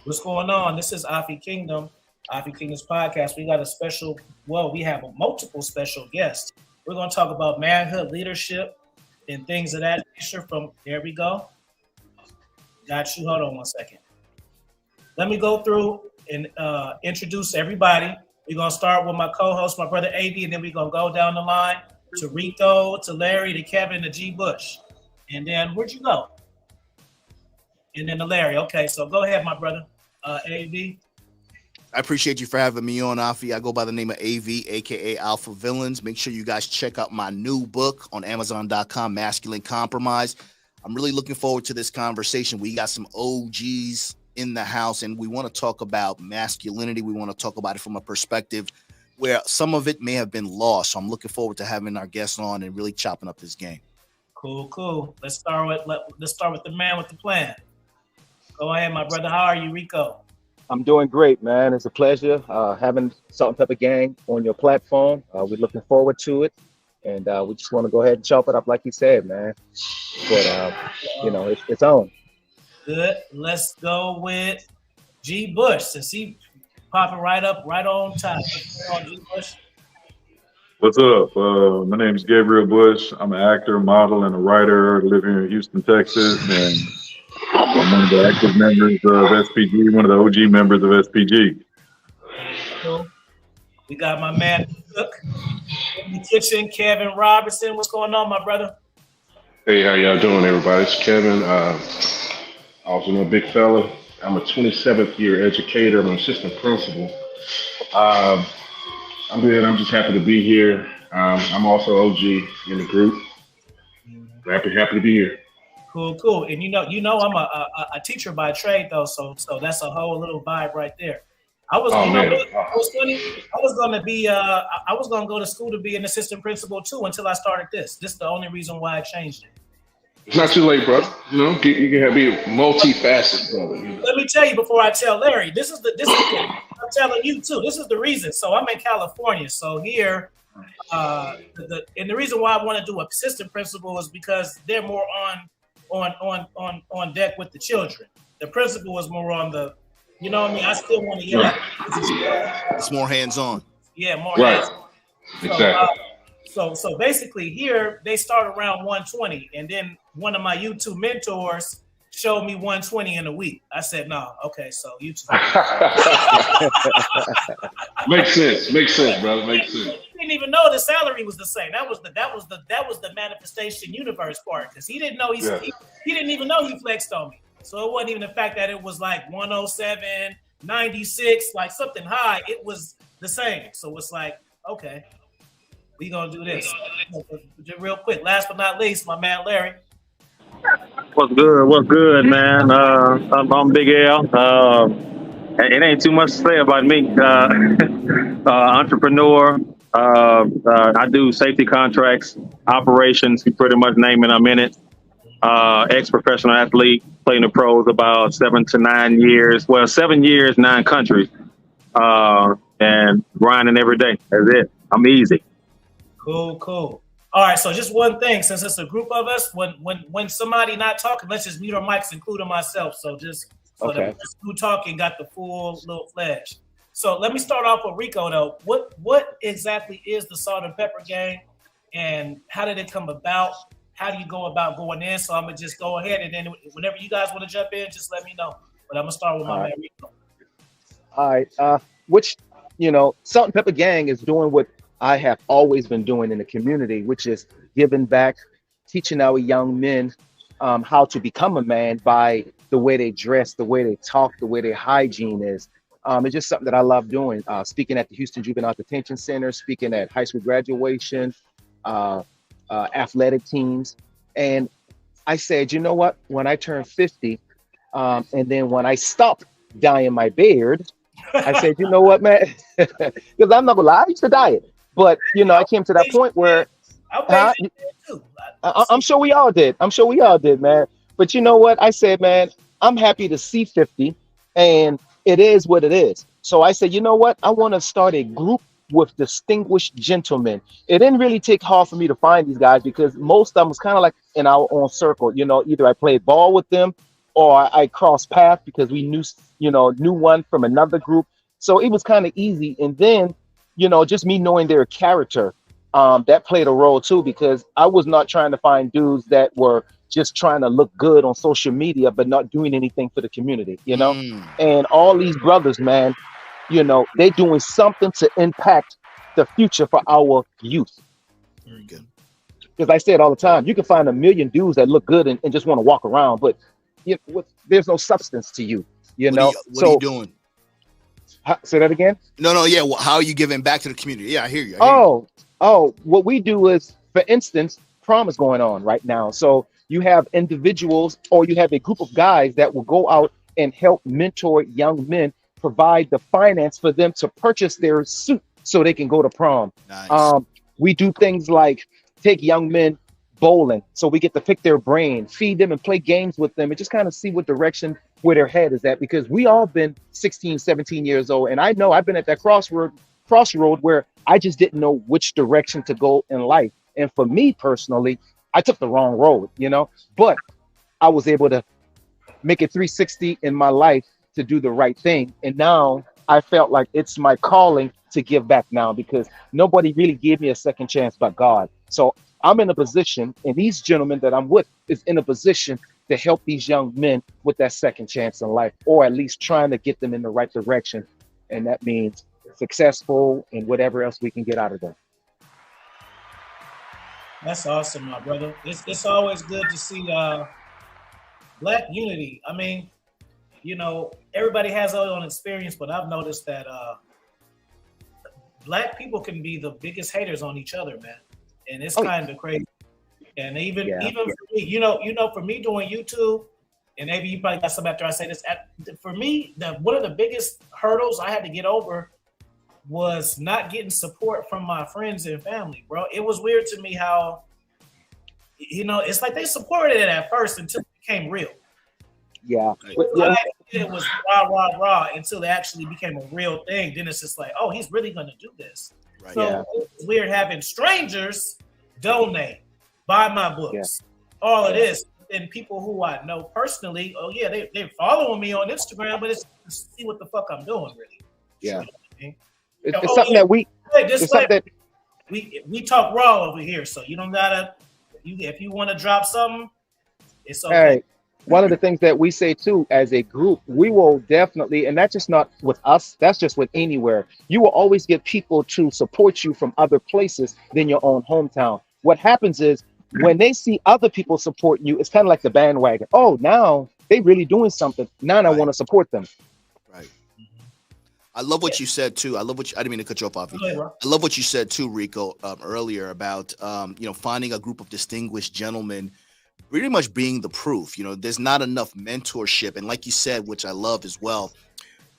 What's going on? This is Afi Kingdom's podcast. We got a special, well, we have multiple special guests. We're going to talk about manhood, leadership, and things of that nature. From there we go. Got you. Hold on one second. Let me go through and introduce everybody. We're going to start with my co-host, my brother AB, and then we're going to go down the line to Rico, to Larry, to Kevin, to G. Bush. And then where'd you go? And then to Larry. Okay, so go ahead, my brother. AB. I appreciate you for having me on, Afi. I go by the name of AV, aka Alpha Villains. Make sure you guys check out my new book on Amazon.com, Masculine Compromise. I'm really looking forward to this conversation. We got some OGs in the house, and we want to talk about masculinity. We want to talk about it from a perspective where some of it may have been lost. So I'm looking forward to having our guests on and really chopping up this game. Cool. Let's start with the man with the plan. Go ahead, my brother. How are you, Rico? I'm doing great, man. It's a pleasure having Salt and Pepper Gang on your platform. We're looking forward to it, and we just want to go ahead and chop it up, like you said, man. But it's on. Good. Let's go with G. Bush, since he popping right on time. G. Bush. What's up? My name is Gabriel Bush. I'm an actor, model, and a writer. I live here in Houston, Texas, and I'm one of the active members of SPG, one of the OG members of SPG. Cool. We got my man Cook in the kitchen, Kevin Robertson. What's going on, my brother? Hey, how y'all doing, everybody? It's Kevin. Also, a big fella. I'm a 27th year educator. I'm an assistant principal. I'm good. I'm just happy to be here. I'm also OG in the group. Happy to be here. Cool. And you know, I'm a teacher by trade though, so that's a whole little vibe right there. It was funny. I was gonna go to school to be an assistant principal too until I started this. This is the only reason why I changed it. It's not too late, brother. You know, you can be multifaceted, brother. You know? Let me tell you before I tell Larry. This is I'm telling you too. This is the reason. So I'm in California. So here, and the reason why I want to do assistant principal is because they're more on deck with the children. The principal is more on the, you know what I mean? I still want to yell at It's more hands-on. Yeah, more right. hands-on. Exactly. So basically here they start around 120, and then one of my YouTube mentors showed me 120 in a week. I said, no, okay, so YouTube. Makes sense, brother. Makes sense. He didn't even know the salary was the same. That was the manifestation universe part, because he didn't know he didn't even know he flexed on me. So it wasn't even the fact that it was like 107, 96, like something high. It was the same. So it's like, okay, we gonna do this. Just real quick, last but not least, my man Larry. What's good, man? I'm Big L. It ain't too much to say about me. Entrepreneur. I do safety contracts, operations. You pretty much name it, I'm in it. Ex-professional athlete, playing the pros about 7 to 9 years. Well, 7 years, 9 countries. And grinding every day. That's it. I'm easy. Cool. All right, so just one thing, since it's a group of us, when somebody not talking, let's just mute our mics, including myself. So just so Okay. that who talking got the full little fledged. So let me start off with Rico though. What exactly is the Salt and Pepper Gang, and how did it come about? How do you go about going in? So I'm gonna just go ahead, and then whenever you guys want to jump in, just let me know. But I'm gonna start with my man Rico. All right. Salt and Pepper Gang is doing what I have always been doing in the community, which is giving back, teaching our young men how to become a man by the way they dress, the way they talk, the way their hygiene is. It's just something that I love doing. Speaking at the Houston Juvenile Detention Center, speaking at high school graduation, athletic teams. And I said, you know what? When I turn 50, and then when I stop dyeing my beard, I said, you know what, man? Because I'm not gonna lie, I used to dye it. But I came to that point where I'm sure we all did. Man. But you know what? I said, man, I'm happy to see 50, and it is what it is. So I said, you know what? I want to start a group with distinguished gentlemen. It didn't really take hard for me to find these guys because most of them was kind of like in our own circle. Either I played ball with them, or I crossed paths because we knew one from another group. So it was kind of easy. And then, just me knowing their character, that played a role too, because I was not trying to find dudes that were just trying to look good on social media, but not doing anything for the community. Mm, And all these brothers, man, they doing something to impact the future for our youth. very good. Because I say it all the time, you can find a million dudes that look good and just want to walk around, but there's no substance to you, you know. What are you doing? Say that again. No, yeah. Well, how are you giving back to the community? Yeah, I hear you. What we do is, for instance, prom is going on right now. So you have individuals or you have a group of guys that will go out and help mentor young men, provide the finance for them to purchase their suit so they can go to prom. Nice. We do things like take young men bowling. So we get to pick their brain, feed them and play games with them and just kind of see what direction where their head is at, because we all been 16, 17 years old. And I know I've been at that crossroad where I just didn't know which direction to go in life. And for me personally, I took the wrong road, but I was able to make it 360 in my life to do the right thing. And now I felt like it's my calling to give back now, because nobody really gave me a second chance but God. So I'm in a position, and these gentlemen that I'm with is in a position to help these young men with that second chance in life, or at least trying to get them in the right direction. And that means successful and whatever else we can get out of them. That's awesome, my brother. It's always good to see Black unity. I mean, everybody has their own experience, but I've noticed that Black people can be the biggest haters on each other, man. And it's kind of crazy. And even for me, for me doing YouTube, and maybe you probably got some after I say this. For me, one of the biggest hurdles I had to get over was not getting support from my friends and family, bro. It was weird to me how, it's like they supported it at first until it became real. Yeah. It was rah until it actually became a real thing. Then it's just like, oh, he's really going to do this. Right. So it's weird having strangers donate, buy my books, all of this. And people who I know personally, they're following me on Instagram, but it's to see what the fuck I'm doing, really. Yeah. You know it's something that we talk raw over here, so you don't gotta. If you want to drop something, it's okay. Hey, one of the things that we say too, as a group, we will definitely, and that's just not with us, that's just with anywhere. You will always get people to support you from other places than your own hometown. What happens is when they see other people support you, it's kind of like the bandwagon. Oh, now they really doing something. Now I want to support them. Right. I love what you said too. I didn't mean to cut you off. I love what you said too, Rico, earlier about finding a group of distinguished gentlemen, pretty much being the proof. There's not enough mentorship, and like you said, which I love as well.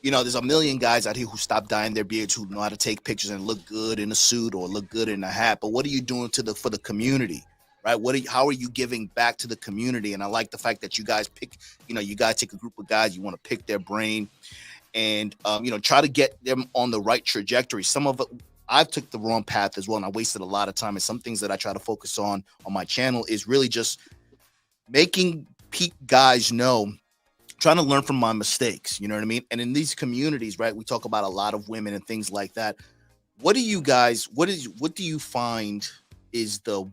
There's a million guys out here who stop dyeing their beards, who know how to take pictures and look good in a suit or look good in a hat. But what are you doing for the community, right? How are you giving back to the community? And I like the fact that you guys pick. You guys take a group of guys, you want to pick their brain, and try to get them on the right trajectory. Some of it, I've took the wrong path as well, and I wasted a lot of time. And some things that I try to focus on my channel is really just making guys know, trying to learn from my mistakes, you know what I mean? And in these communities, right, we talk about a lot of women and things like that. What do you find is the,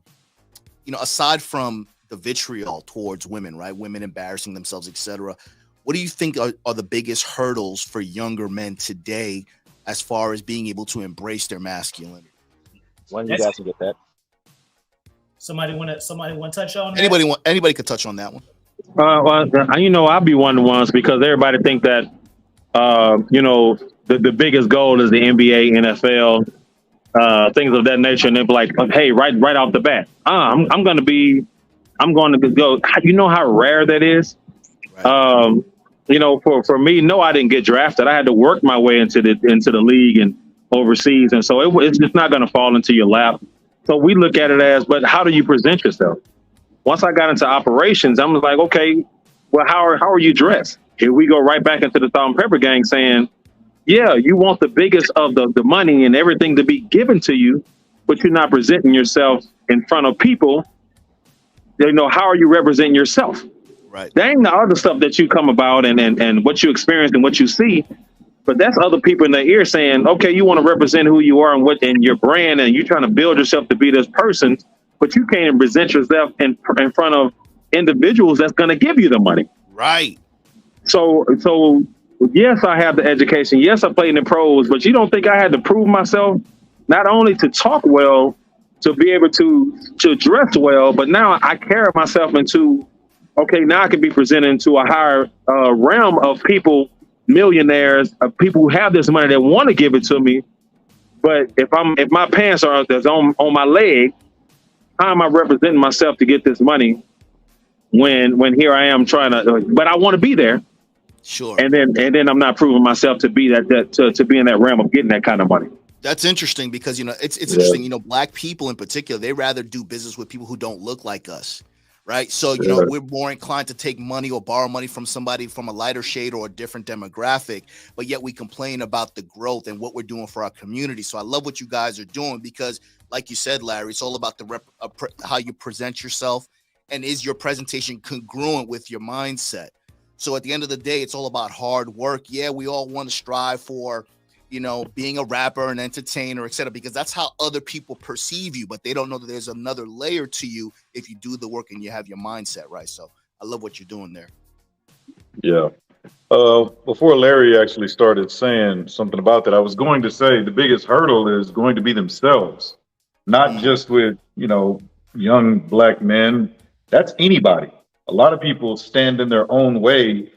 aside from the vitriol towards women, right? Women embarrassing themselves, etc. What do you think are the biggest hurdles for younger men today as far as being able to embrace their masculinity? When you guys can get that. Somebody want to touch on that? Anybody could touch on that one. I'll be one of the ones, because everybody think that, the biggest goal is the NBA, NFL, things of that nature. And they're like, hey, right off the bat, I'm going to go. You know how rare that is? Right. For me, no, I didn't get drafted. I had to work my way into the league and overseas. And so it's just not going to fall into your lap. So we look at it as, but how do you present yourself? Once I got into operations, I'm like, okay, well, how are you dressed? Here we go right back into the Salt and Pepper gang saying, yeah, you want the biggest of the money and everything to be given to you, but you're not presenting yourself in front of people. How are you representing yourself? Right. That ain't the other stuff that you come about and what you experience and what you see. But that's other people in their ear saying, okay, you want to represent who you are and what in your brand, and you're trying to build yourself to be this person, but you can't even present yourself in front of individuals that's going to give you the money. Right. So yes, I have the education. Yes, I played in the pros, but you don't think I had to prove myself not only to talk well, to be able to dress well, but now I carry myself into, okay, now I can be presented into a higher realm of people, millionaires, people who have this money that want to give it to me. But if my pants are that's on my leg, how am I representing myself to get this money when here I am trying to, but I want to be there. Sure. And then I'm not proving myself to be to be in that realm of getting that kind of money. That's interesting because, you know, it's interesting, you know, Black people in particular, they rather do business with people who don't look like us. Right. So, you know, we're more inclined to take money or borrow money from somebody from a lighter shade or a different demographic, but yet we complain about the growth and what we're doing for our community. So I love what you guys are doing because, like you said, Larry, it's all about how you present yourself, and is your presentation congruent with your mindset? So at the end of the day, it's all about hard work. Yeah, we all want to strive for, you know, being a rapper, an entertainer, etc., because that's how other people perceive you, but they don't know that there's another layer to you if you do the work and you have your mindset right. So I love what you're doing there. Yeah. Before Larry actually started saying something about that, I was going to say the biggest hurdle is going to be themselves, not just with, you know, young Black men. That's anybody. A lot of people stand in their own way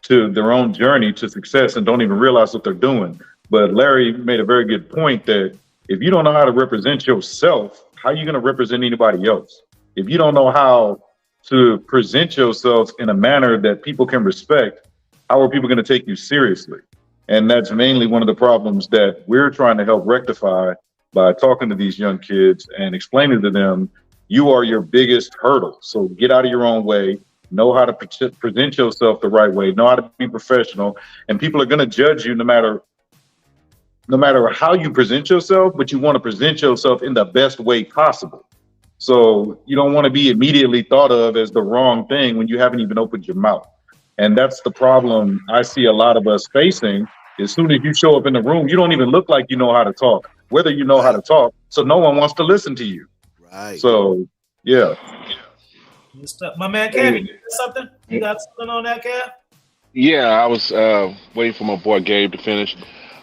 to their own journey to success and don't even realize what they're doing. But Larry made a very good point that if you don't know how to represent yourself, how are you going to represent anybody else? If you don't know how to present yourself in a manner that people can respect, how are people going to take you seriously? And that's mainly one of the problems that we're trying to help rectify by talking to these young kids and explaining to them, you are your biggest hurdle. So get out of your own way, know how to present yourself the right way, know how to be professional, and people are going to judge you no matter how you present yourself, but you want to present yourself in the best way possible. So you don't want to be immediately thought of as the wrong thing when you haven't even opened your mouth. And that's the problem I see a lot of us facing. As soon as you show up in the room, you don't even look like you know how to talk, whether you know how to talk. So no one wants to listen to you. Right. So, yeah. My man, Kev, you got something? You got something on that, Kev? Yeah, I was waiting for my boy Gabe to finish.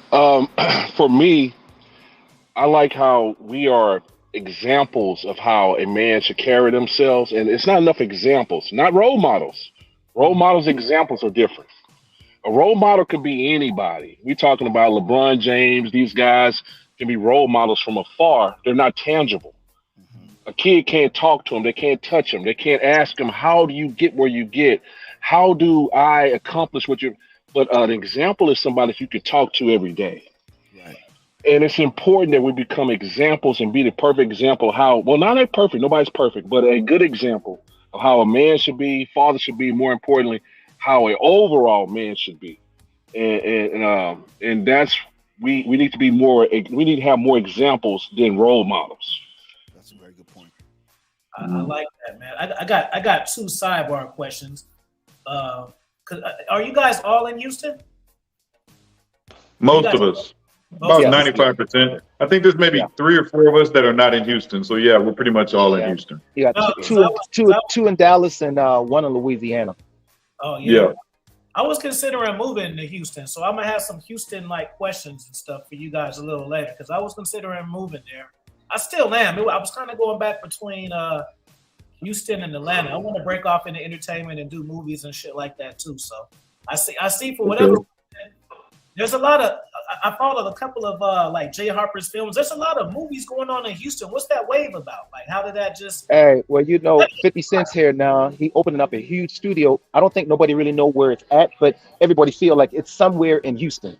For me, I like how we are examples of how a man should carry themselves, and it's not enough examples, not role models. Role models, examples are different. A role model could be anybody. We're talking about LeBron James. These guys can be role models from afar. They're not tangible. A kid can't talk to them. They can't touch them. They can't ask them, how do you get where you get? How do I accomplish what you're... But an example is somebody that you could talk to every day. Right. And it's important that we become examples and be the perfect example of how, well, not a perfect, nobody's perfect, but a good example of how a man should be, father should be, more importantly, how an overall man should be. And that's, we need to be more, we need to have more examples than role models. That's a very good point. I like that, man. I got two sidebar questions. Are you guys all in Houston? Most of us. About 95%. I think there's maybe 3 or 4 of us that are not in Houston. So yeah, we're pretty much all in Houston. Yeah, two in Dallas and one in Louisiana. Oh yeah. I was considering moving to Houston, so I'm gonna have some Houston like questions and stuff for you guys a little later because I was considering moving there. I still am. I was kind of going back between Houston and Atlanta. I want to break off into entertainment and do movies and shit like that too. So I see for whatever. There's a lot of, I followed a couple of like Jay Harper's films. There's a lot of movies going on in Houston. What's that wave about? Like, how did that just? Hey, well, you know, 50 Cent's here now. He opening up a huge studio. I don't think nobody really know where it's at, but everybody feel like it's somewhere in Houston.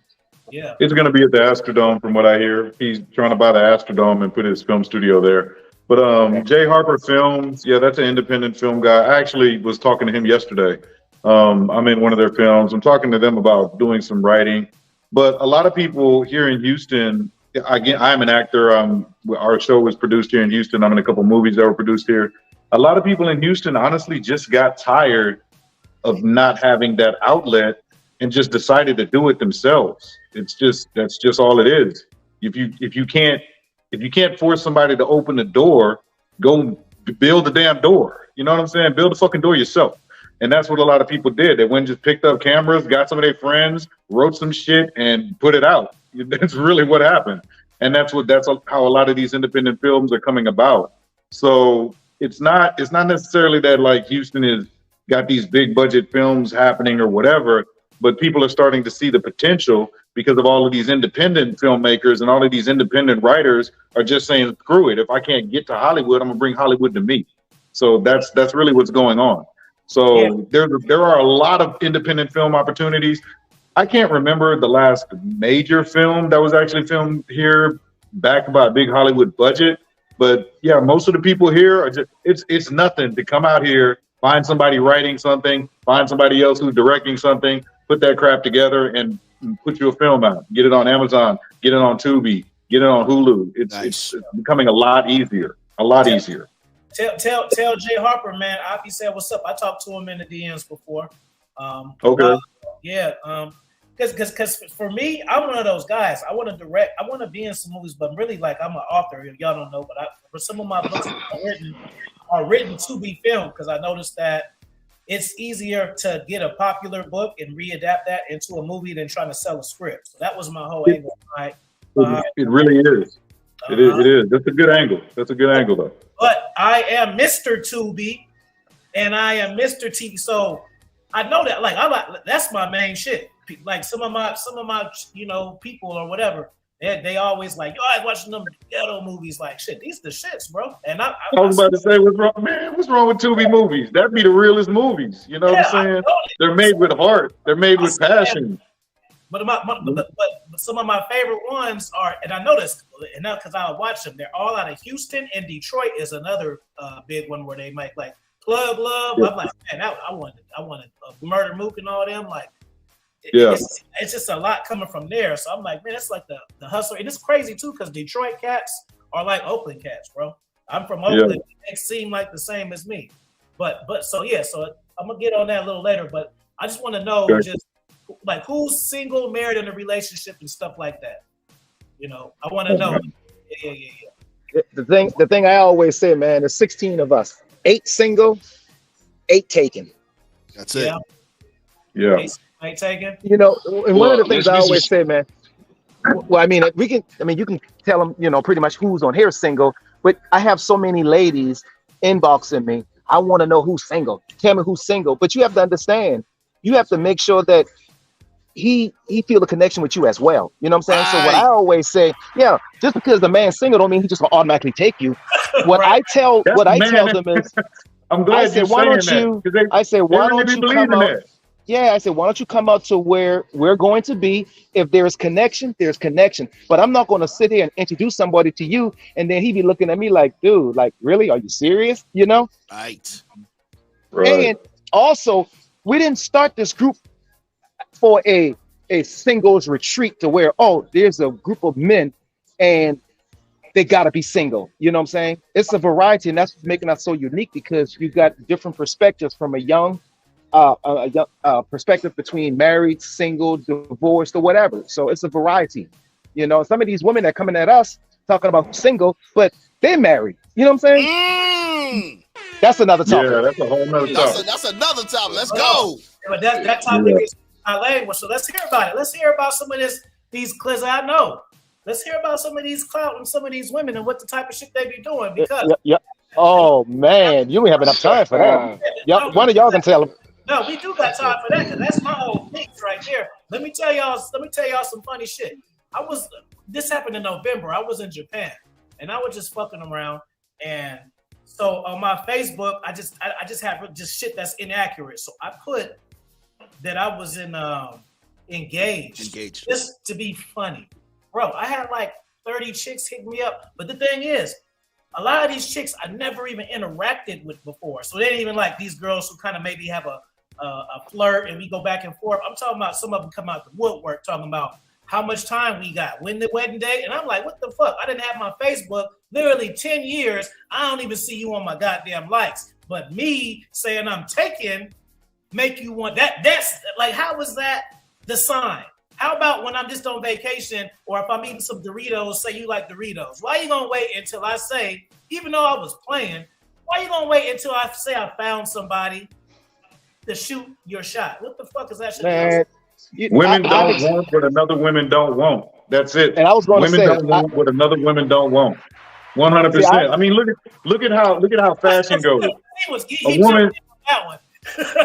Yeah. It's going to be at the Astrodome from what I hear. He's trying to buy the Astrodome and put his film studio there. But Jay Harper Films, yeah, that's an independent film guy. I actually was talking to him yesterday. I'm in one of their films. I'm talking to them about doing some writing. But a lot of people here in Houston, again, I'm an actor. Our show was produced here in Houston. I'm in a couple movies that were produced here. A lot of people in Houston honestly just got tired of not having that outlet and just decided to do it themselves. That's just all it is. If you can't force somebody to open the door, go build the damn door. You know what I'm saying? Build the fucking door yourself. And that's what a lot of people did. They went and just picked up cameras, got some of their friends, wrote some shit, and put it out. That's really what happened. And that's how a lot of these independent films are coming about. So it's not necessarily that like Houston is got these big budget films happening or whatever, but people are starting to see the potential because of all of these independent filmmakers and all of these independent writers are just saying, screw it. If I can't get to Hollywood, I'm gonna bring Hollywood to me. So that's really what's going on. So there are a lot of independent film opportunities. I can't remember the last major film that was actually filmed here backed by a big Hollywood budget. But yeah, most of the people here are just, it's nothing to come out here, find somebody writing something, find somebody else who's directing something, put that crap together and put you a film out. Get it on Amazon, get it on Tubi, get it on Hulu. It's becoming a lot easier. Easier. Tell Jay Harper, man. Afi said, "What's up?" I talked to him in the DMs before. Okay. Because for me, I'm one of those guys. I want to direct. I want to be in some movies, but really, like, I'm an author. Y'all don't know, but for some of my books are written to be filmed because I noticed that it's easier to get a popular book and readapt that into a movie than trying to sell a script. So that was my whole angle. Right? It really is. It is. That's a good angle. Though. But I am Mr. Tubi, and I am Mr. TV. So I know that. Like, that's my main shit. Like some of my people or whatever. They always like, yo, I was watching them ghetto movies. Like, shit, these the shits, bro. And I was about to say, what's wrong, man? What's wrong with Tubi movies? That'd be the realest movies. You know what I'm saying? They're made with heart. They're made with passion. But some of my favorite ones are, and I noticed, and now because I watch them, they're all out of Houston, and Detroit is another big one where they make like Plug Love. Yeah. I'm like, man, I wanted Murder Mook and all them. Like, it's just a lot coming from there. So I'm like, man, it's like the hustle, and it's crazy too because Detroit cats are like Oakland cats, bro. I'm from Oakland. Yeah. They seem like the same as me, but so I'm gonna get on that a little later. But I just want to know just. Like who's single, married, in a relationship and stuff like that. You know, I want to know. Yeah. The thing I always say, man, there's 16 of us. 8 single, 8 taken. That's it. Yeah. 8 taken. You know, and one of the things I always say, man. Well, I mean, you can tell them, you know, pretty much who's on here single. But I have so many ladies inboxing me. I want to know who's single. Tell me who's single. But you have to understand. You have to make sure that he feel a connection with you as well. You know what I'm saying? So what I always say, just because the man's single don't mean he just gonna automatically take you. What I tell them is, I'm glad I say, why don't you come out? Yeah, I said, why don't you come out to where we're going to be? If there's connection, there's connection. But I'm not going to sit here and introduce somebody to you, and then he be looking at me like, dude, like, really? Are you serious? You know? Right. And also, we didn't start this group for a singles retreat to where, there's a group of men and they got to be single. You know what I'm saying? It's a variety, and that's what's making us so unique because you've got different perspectives from a young perspective between married, single, divorced, or whatever. So it's a variety. You know, some of these women that coming at us talking about single, but they're married. You know what I'm saying? That's another topic. Yeah, that's a whole nother topic. That's another topic. Let's go. But that topic is my language. So let's hear about it. Let's hear about some of these clips I know. Let's hear about some of these clout and some of these women and what the type of shit they be doing. Because oh man, you don't have enough time for that. One of y'all can tell them. No, we do got time for that because that's my whole mix right there. Let me tell y'all some funny shit. This happened in November. I was in Japan and I was just fucking around, and so on my Facebook, I just have just shit that's inaccurate. So I put that I was engaged just to be funny. Bro, I had like 30 chicks hit me up. But the thing is, a lot of these chicks I never even interacted with before. So they ain't even like these girls who kind of maybe have a flirt and we go back and forth. I'm talking about some of them come out the woodwork talking about how much time we got, when the wedding day. And I'm like, what the fuck? I didn't have my Facebook literally 10 years. I don't even see you on my goddamn likes. But me saying I'm taken, make you want that? That's like, how is that the sign? How about when I'm just on vacation, or if I'm eating some Doritos, say you like Doritos? Why are you gonna wait until I say, even though I was playing, why are you gonna wait until I say I found somebody to shoot your shot? What the fuck is that shit? Man, Women don't want what another women don't want. That's it. and I was going to Women say, don't want what another women don't want. see, 100%. I mean, look at how fashion goes. A He woman, jumped in on that one.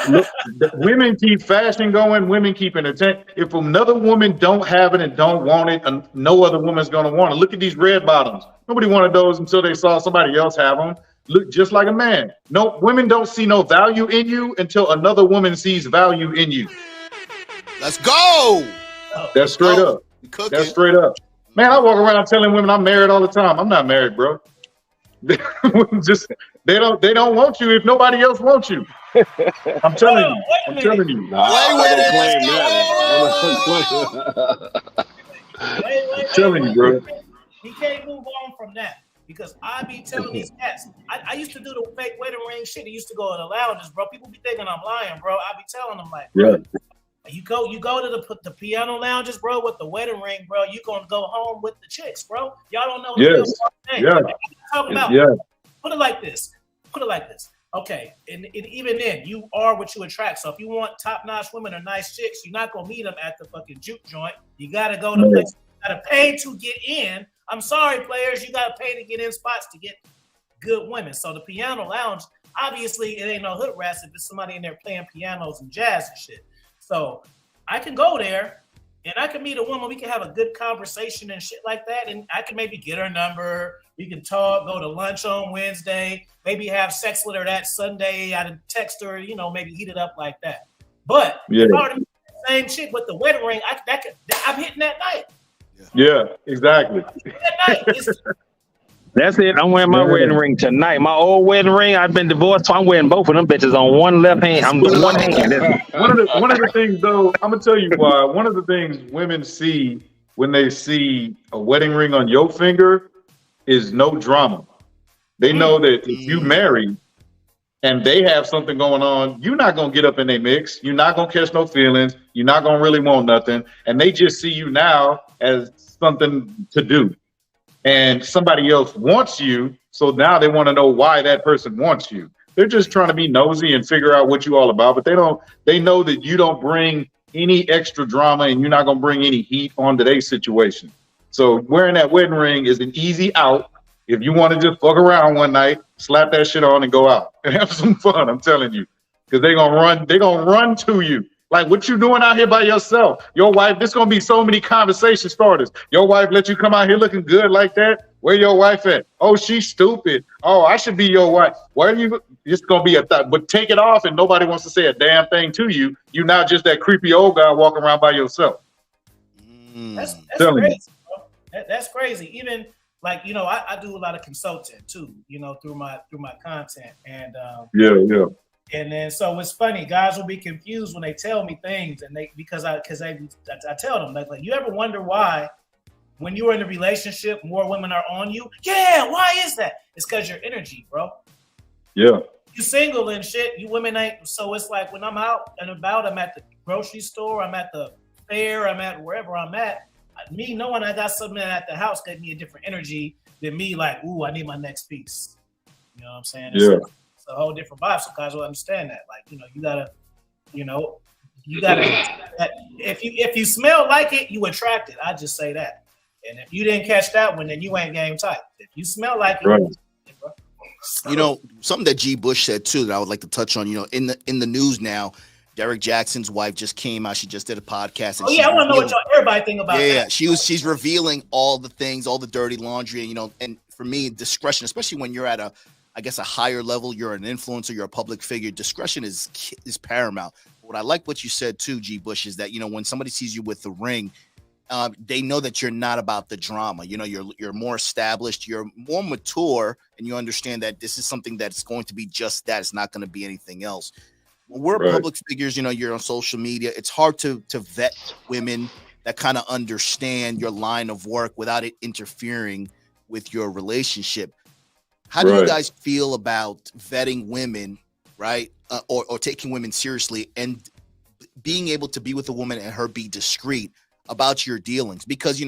look, women keep fashion going. Women keep entertaining. If another woman don't have it and don't want it, and no other woman's gonna want it. Look at these red bottoms. Nobody wanted those until they saw somebody else have them. Look, just like a man. No, women don't see no value in you until another woman sees value in you. Let's go. That's straight up. That's straight up. Man, I walk around telling women I'm married all the time. I'm not married, bro. Just they don't want you if nobody else wants you. I'm telling you. I'm telling you. I'm telling you, bro. He can't move on from that because I be telling these cats. I used to do the fake wedding ring shit. It used to go in the lounges, bro. People be thinking I'm lying, bro. I be telling them like, bro, you go to the piano lounges, bro, with the wedding ring, bro. You gonna go home with the chicks, bro. Y'all don't know. Talk about. Put it like this. Okay, and even then, you are what you attract. So if you want top-notch women or nice chicks, you're not gonna meet them at the fucking juke joint. You gotta go to places. You gotta pay to get in. I'm sorry, players, you gotta pay to get in spots to get good women. So the piano lounge, obviously, it ain't no hood rats if there's somebody in there playing pianos and jazz and shit. So I can go there and I can meet a woman. We can have a good conversation and shit like that. And I can maybe get her number. We can talk, go to lunch on Wednesday, maybe have sex with her that Sunday. I'd text her, maybe heat it up like that. But if I were to meet the same chick with the wedding ring, I'm hitting that night. Yeah, exactly. That night. That's it. I'm wearing my wedding ring tonight. My old wedding ring, I've been divorced, so I'm wearing both of them bitches on one left hand. I'm one hand. One of the things, though, I'm gonna tell you why. One of the things women see when they see a wedding ring on your finger is no drama. They know that if you marry and they have something going on, you're not gonna get up in their mix. You're not gonna catch no feelings. You're not gonna really want nothing. And they just see you now as something to do. And somebody else wants you, so now they want to know why that person wants you. They're just trying to be nosy and figure out what you're all about, but they know that you don't bring any extra drama and you're not going to bring any heat on today's situation. So wearing that wedding ring is an easy out. If you want to just fuck around one night, slap that shit on and go out and have some fun, I'm telling you, because they're going to run to you. Like, what you doing out here by yourself? Your wife, there's going to be so many conversation starters. Your wife let you come out here looking good like that? Where your wife at? Oh, she's stupid. Oh, I should be your wife. Where are you? It's going to be a thought. But take it off and nobody wants to say a damn thing to you. You're not just that creepy old guy walking around by yourself. That's crazy, bro. That's crazy. Even like, I do a lot of consulting too, through my content. And yeah. And then so it's funny, guys will be confused when they tell me things, and because I tell them like you ever wonder why when you're in a relationship more women are on you? Yeah, why is that? It's because your energy, bro. Yeah. You single and shit, you women ain't. So it's like when I'm out and about, I'm at the grocery store, I'm at the fair, I'm at wherever I'm at. Me knowing I got something at the house gave me a different energy than me like, ooh, I need my next piece. You know what I'm saying? Yeah. A whole different vibe, so guys will understand that. Like, you gotta if you smell like it, you attract it. I just say that. And if you didn't catch that one, then you ain't game tight. If you smell like it, right. Something that G. Bush said too that I would like to touch on. In the news now, Derek Jackson's wife just came out. She just did a podcast. And I want to know what everybody think about that. Yeah, she's revealing all the things, all the dirty laundry. And for me, discretion, especially when you're at a higher level, you're an influencer, you're a public figure, discretion is paramount. What I like what you said too, G. Bush, is that, when somebody sees you with the ring, they know that you're not about the drama. You're more established, you're more mature, and you understand that this is something that's going to be just that. It's not going to be anything else. When we're public figures, you're on social media, it's hard to vet women that kind of understand your line of work without it interfering with your relationship. How do you guys feel about vetting women right? Or taking women seriously and being able to be with a woman and her be discreet about your dealings, because,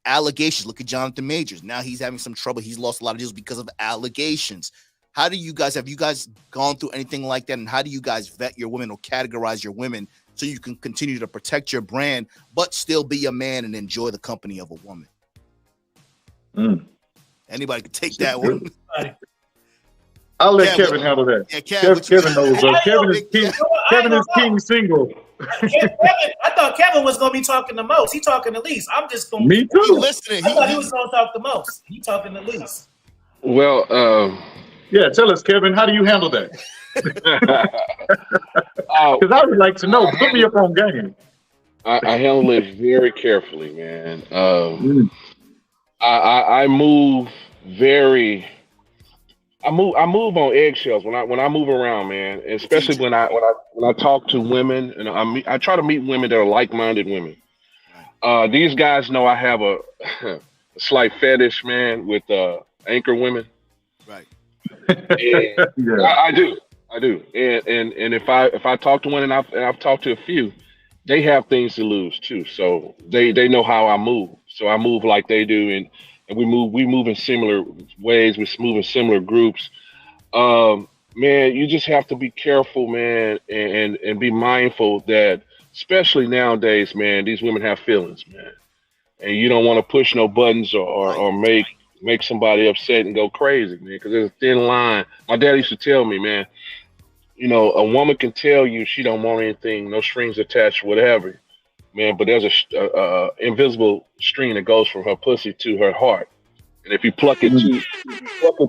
allegations. Look at Jonathan Majors. Now he's having some trouble. He's lost a lot of deals because of allegations. Have you guys gone through anything like that? And how do you guys vet your women or categorize your women so you can continue to protect your brand, but still be a man and enjoy the company of a woman? Anybody can take that one. I'll let Kevin handle that. Yeah, Kevin knows. Kevin is king single. I thought Kevin was going to be talking the most. He talking the least. I'm just going. Me too. Listening. I thought he was going to talk the most. He talking the least. Well, yeah. Tell us, Kevin. How do you handle that? Because I would like to know. Put me up on game. I handle it very carefully, man. I move very. I move on eggshells when I move around, man. Especially when I talk to women, and I try to meet women that are like-minded women. These guys know I have a slight fetish, man, with anchor women. Right. And Yeah. I do. And if I talk to one, and I've talked to a few, they have things to lose too. So they know how I move. So I move like they do, and we move in similar ways. We move in similar groups. Man, you just have to be careful, man, and be mindful that, especially nowadays, man, these women have feelings, man, and you don't want to push no buttons or make somebody upset and go crazy, man, because there's a thin line. My dad used to tell me, man, a woman can tell you she don't want anything, no strings attached, whatever, man, but there's a invisible string that goes from her pussy to her heart. And if you pluck it too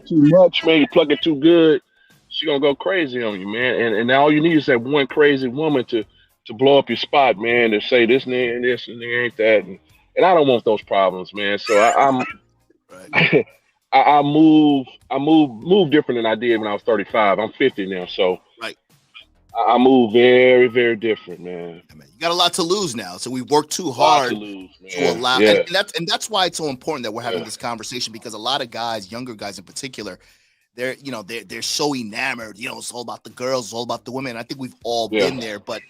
much, man, you pluck it too good, she gonna go crazy on you, man. And now all you need is that one crazy woman to blow up your spot, man, to say this and this and there ain't that. And I don't want those problems, man. So I'm Right. I move different than I did when I was 35. I'm 50 now, so Right. I move very, very different, man. Yeah, man. You got a lot to lose now, so we work too Lot hard to lose, to man. allow, Yeah. and that's why it's so important that we're having Yeah. this conversation, because a lot of guys, younger guys in particular, they're so enamored. It's all about the girls, it's all about the women. I think we've all Yeah. been there, but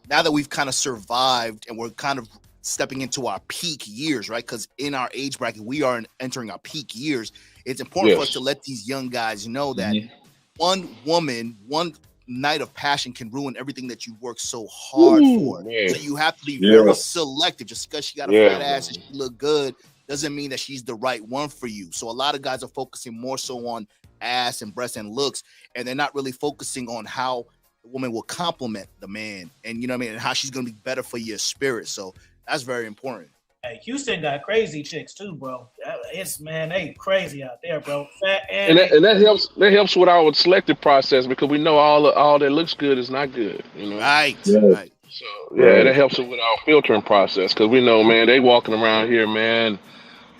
now that we've kind of survived and we're kind of stepping into our peak years, right? Because in our age bracket, we are entering our peak years. It's important for us Yes. to let these young guys know that Mhm. one woman, one night of passion can ruin everything that you work so hard for. Man. So you have to be Yeah. very selective. Just because she got a Yeah, fat ass and man. she look good doesn't mean that she's the right one for you. So a lot of guys are focusing more so on ass and breast and looks, and they're not really focusing on how the woman will complement the man, and and how she's going to be better for your spirit. So that's very important. Hey, Houston got crazy chicks too, bro. They crazy out there, bro. Fat And that helps. That helps with our selective process, because we know all that looks good is not good. Right. Yeah. Right. So yeah, that helps with our filtering process, because we know, man, they walking around here, man,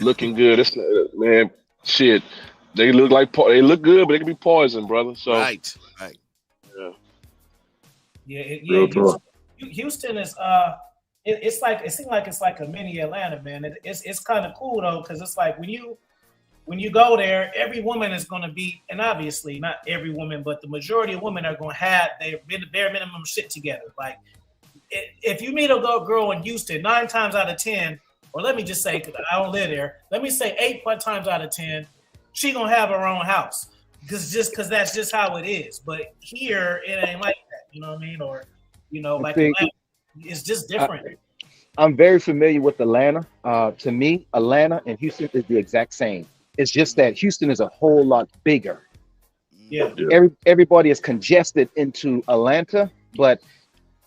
looking good. It's man, shit. They look good, but they can be poison, brother. So Right. yeah. Real talk. Houston is it seems like it's like a mini Atlanta, man. It's kind of cool though, because it's like when you go there, every woman is going to be, and obviously not every woman, but the majority of women are going to have their bare minimum shit together. Like if you meet a girl in Houston, 9 times out of 10, or let me just say, because I don't live there, let me say 8 times out of 10, she gonna have her own house, because that's just how it is. But here it ain't like that, you know what I mean? Or like Atlanta, it's just different. I'm very familiar with Atlanta. To me, Atlanta and Houston is the exact same. It's just that Houston is a whole lot bigger. Yeah. Everybody is congested into Atlanta, but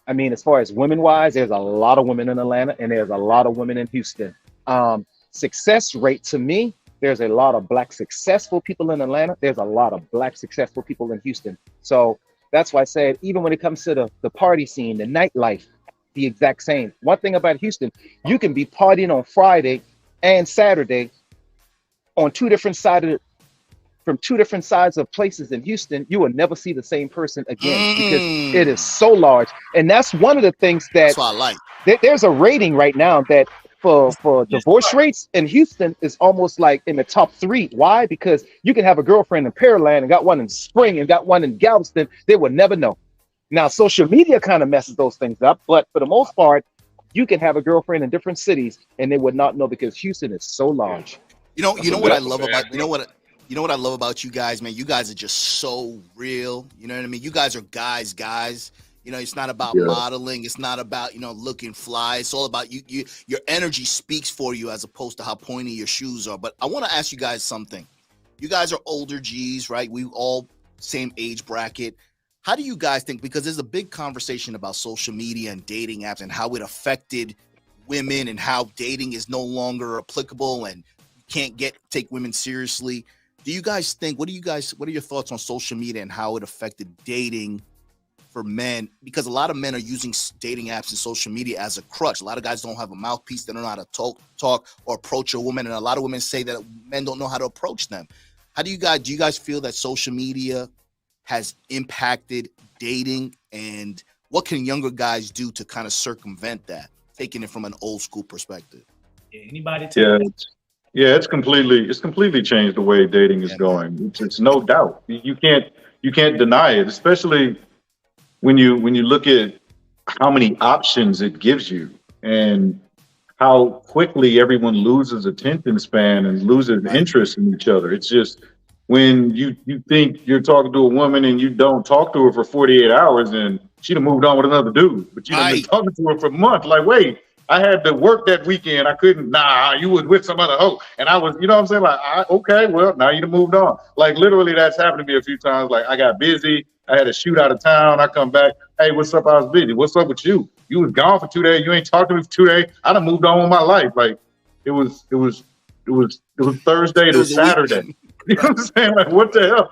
I mean, as far as women wise, there's a lot of women in Atlanta and there's a lot of women in Houston. Success rate, to me, there's a lot of Black successful people in Atlanta. There's a lot of Black successful people in Houston. So that's why I said, even when it comes to the party scene, the nightlife, the exact same. One thing about Houston, you can be partying on Friday and Saturday on from two different sides of places in Houston. You will never see the same person again because it is so large. And that's one of the things That's what I like. there's a rating right now that for divorce rates in Houston is almost like in the top 3. Why? Because you can have a girlfriend in Pearland and got one in Spring and got one in Galveston. They would never know. Now, social media kind of messes those things up, but for the most part, you can have a girlfriend in different cities and they would not know because Houston is so large. You know what I love about you know what I love about you guys, man. You guys are just so real. You know what I mean? You guys are guys. You know, it's not about modeling. It's not about, you know, looking fly. It's all about you. Your energy speaks for you as opposed to how pointy your shoes are. But I want to ask you guys something. You guys are older G's, right? We all same age bracket. How do you guys think? Because there's a big conversation about social media and dating apps and how it affected women and how dating is no longer applicable and you can't take women seriously. Do you guys think? What are your thoughts on social media and how it affected dating for men? Because a lot of men are using dating apps and social media as a crutch. A lot of guys don't have a mouthpiece. They don't know how to talk or approach a woman. And a lot of women say that men don't know how to approach them. Do you guys feel that social media has impacted dating, and what can younger guys do to kind of circumvent that, taking it from an old school perspective? Anybody? Yeah, it's completely changed the way dating is going. It's no doubt. You can't deny it, especially when you look at how many options it gives you and how quickly everyone loses attention span and loses interest in each other. It's just when you think you're talking to a woman and you don't talk to her for 48 hours and she'd have moved on with another dude, but you've been talking to her for months. Like, wait, I had to work that weekend. I couldn't. Nah, you was with some other hoe. And I was, you know what I'm saying? Like, okay, well, now you've moved on. Like, literally, that's happened to me a few times. Like, I got busy. I had to shoot out of town. I come back. Hey, what's up? I was busy. What's up with you? You was gone for 2 days. You ain't talked to me for 2 days. I done moved on with my life. Like, it was Thursday to Saturday. You know what I'm saying? Like, what the hell?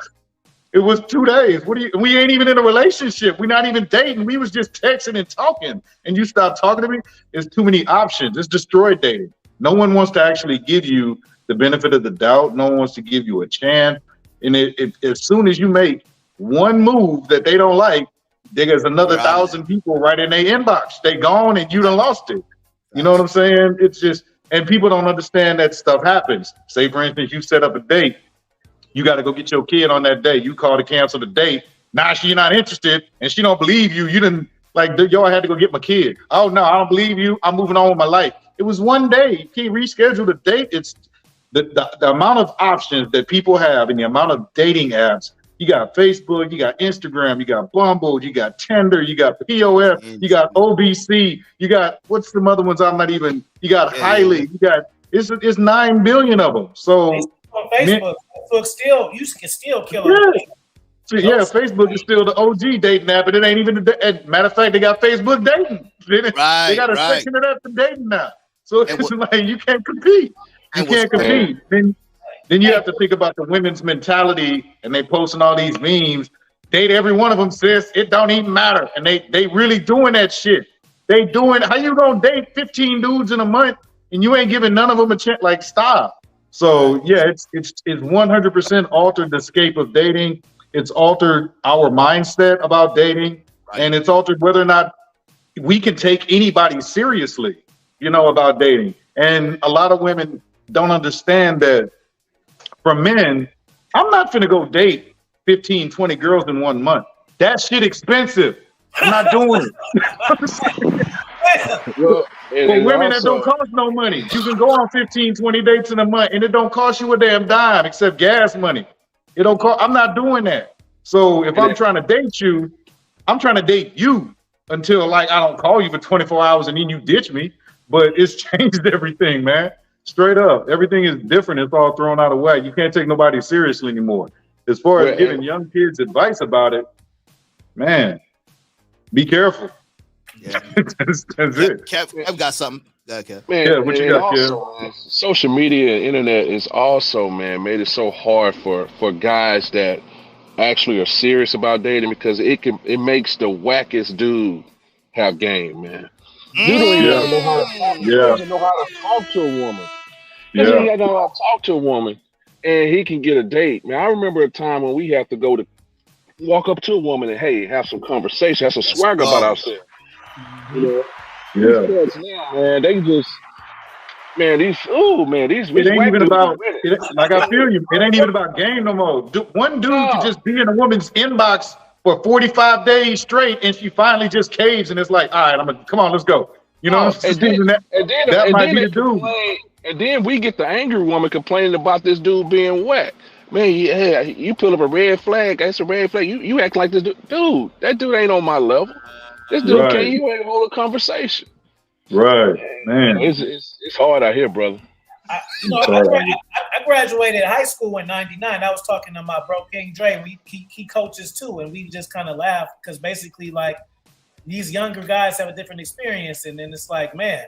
It was 2 days. We ain't even in a relationship. We're not even dating. We was just texting and talking. And you stop talking to me. It's too many options. It's destroyed dating. No one wants to actually give you the benefit of the doubt. No one wants to give you a chance. And as soon as you make one move that they don't like, there's another 1,000 people right in their inbox. They gone and you done lost it. You know what I'm saying? It's just, and people don't understand that stuff happens. Say, for instance, you set up a date. You got to go get your kid on that day. You call to cancel the date. Now she's not interested and she don't believe you. You didn't, like, yo, I had to go get my kid. Oh, no, I don't believe you. I'm moving on with my life. It was 1 day. You can't reschedule the date. It's the amount of options that people have and the amount of dating apps. You got Facebook, you got Instagram, you got Bumble, you got Tinder, you got POF, you got OBC, you got, what's the other ones I'm not even, you got Highly, you got, it's 9 billion of them. So on Facebook still, you can still kill them. Yeah, Facebook is still the OG dating app, and it ain't even matter of fact, they got Facebook dating. They got a section of that for dating now. So it's like you can't compete. You can't compete. Then you have to think about the women's mentality, and they posting all these memes. Date every one of them, sis. It don't even matter, and they really doing that shit. They doing. How you gonna date 15 dudes in a month and you ain't giving none of them a chance? Like, stop. So yeah, it's 100% altered the scape of dating. It's altered our mindset about dating, and it's altered whether or not we can take anybody seriously, you know, about dating. And a lot of women don't understand that for men, I'm not finna go date 15, 20 girls in 1 month. That shit expensive. I'm not doing it. Well, for women, that don't cost no money. You can go on 15, 20 dates in a month, and it don't cost you a damn dime except gas money. It don't cost. I'm not doing that. So if I'm trying to date you, I'm trying to date you until, like, I don't call you for 24 hours and then you ditch me. But it's changed everything, man. Straight up, everything is different. It's all thrown out of whack. You can't take nobody seriously anymore. As far as giving young kids advice about it, man, be careful. Yeah, that's it. Kev, I've got something. Okay. Man, yeah, what you got, also, man, social media and internet is also, man, made it so hard for guys that actually are serious about dating, because it makes the wackest dude have game, man. You don't even know how to talk. You don't even know how to talk to a woman. He doesn't know how to talk to a woman, and he can get a date. Man, I remember a time when we have to walk up to a woman and, hey, have some conversation, have some swagger about ourselves. You know, these kids now, man, Man, these It ain't white even dudes be about winning. like I feel you. It ain't even about game no more. One dude could No, just be in a woman's inbox for 45 days straight, and she finally just caves, and it's like, all right, come on, let's go. You know no, what I'm saying? That and might then be they the dude. complain, and then we get the angry woman complaining about this dude being wet. Man, yeah, you pull up a red flag. That's a red flag. You act like this dude. That dude ain't on my level. This dude can't Right, even hold a conversation. right, man. It's hard out here, brother. It's hard out here. I graduated high school in '99. I was talking to my bro King Dre. He coaches too, and we just kind of laugh because basically, like, these younger guys have a different experience, and then it's like, man,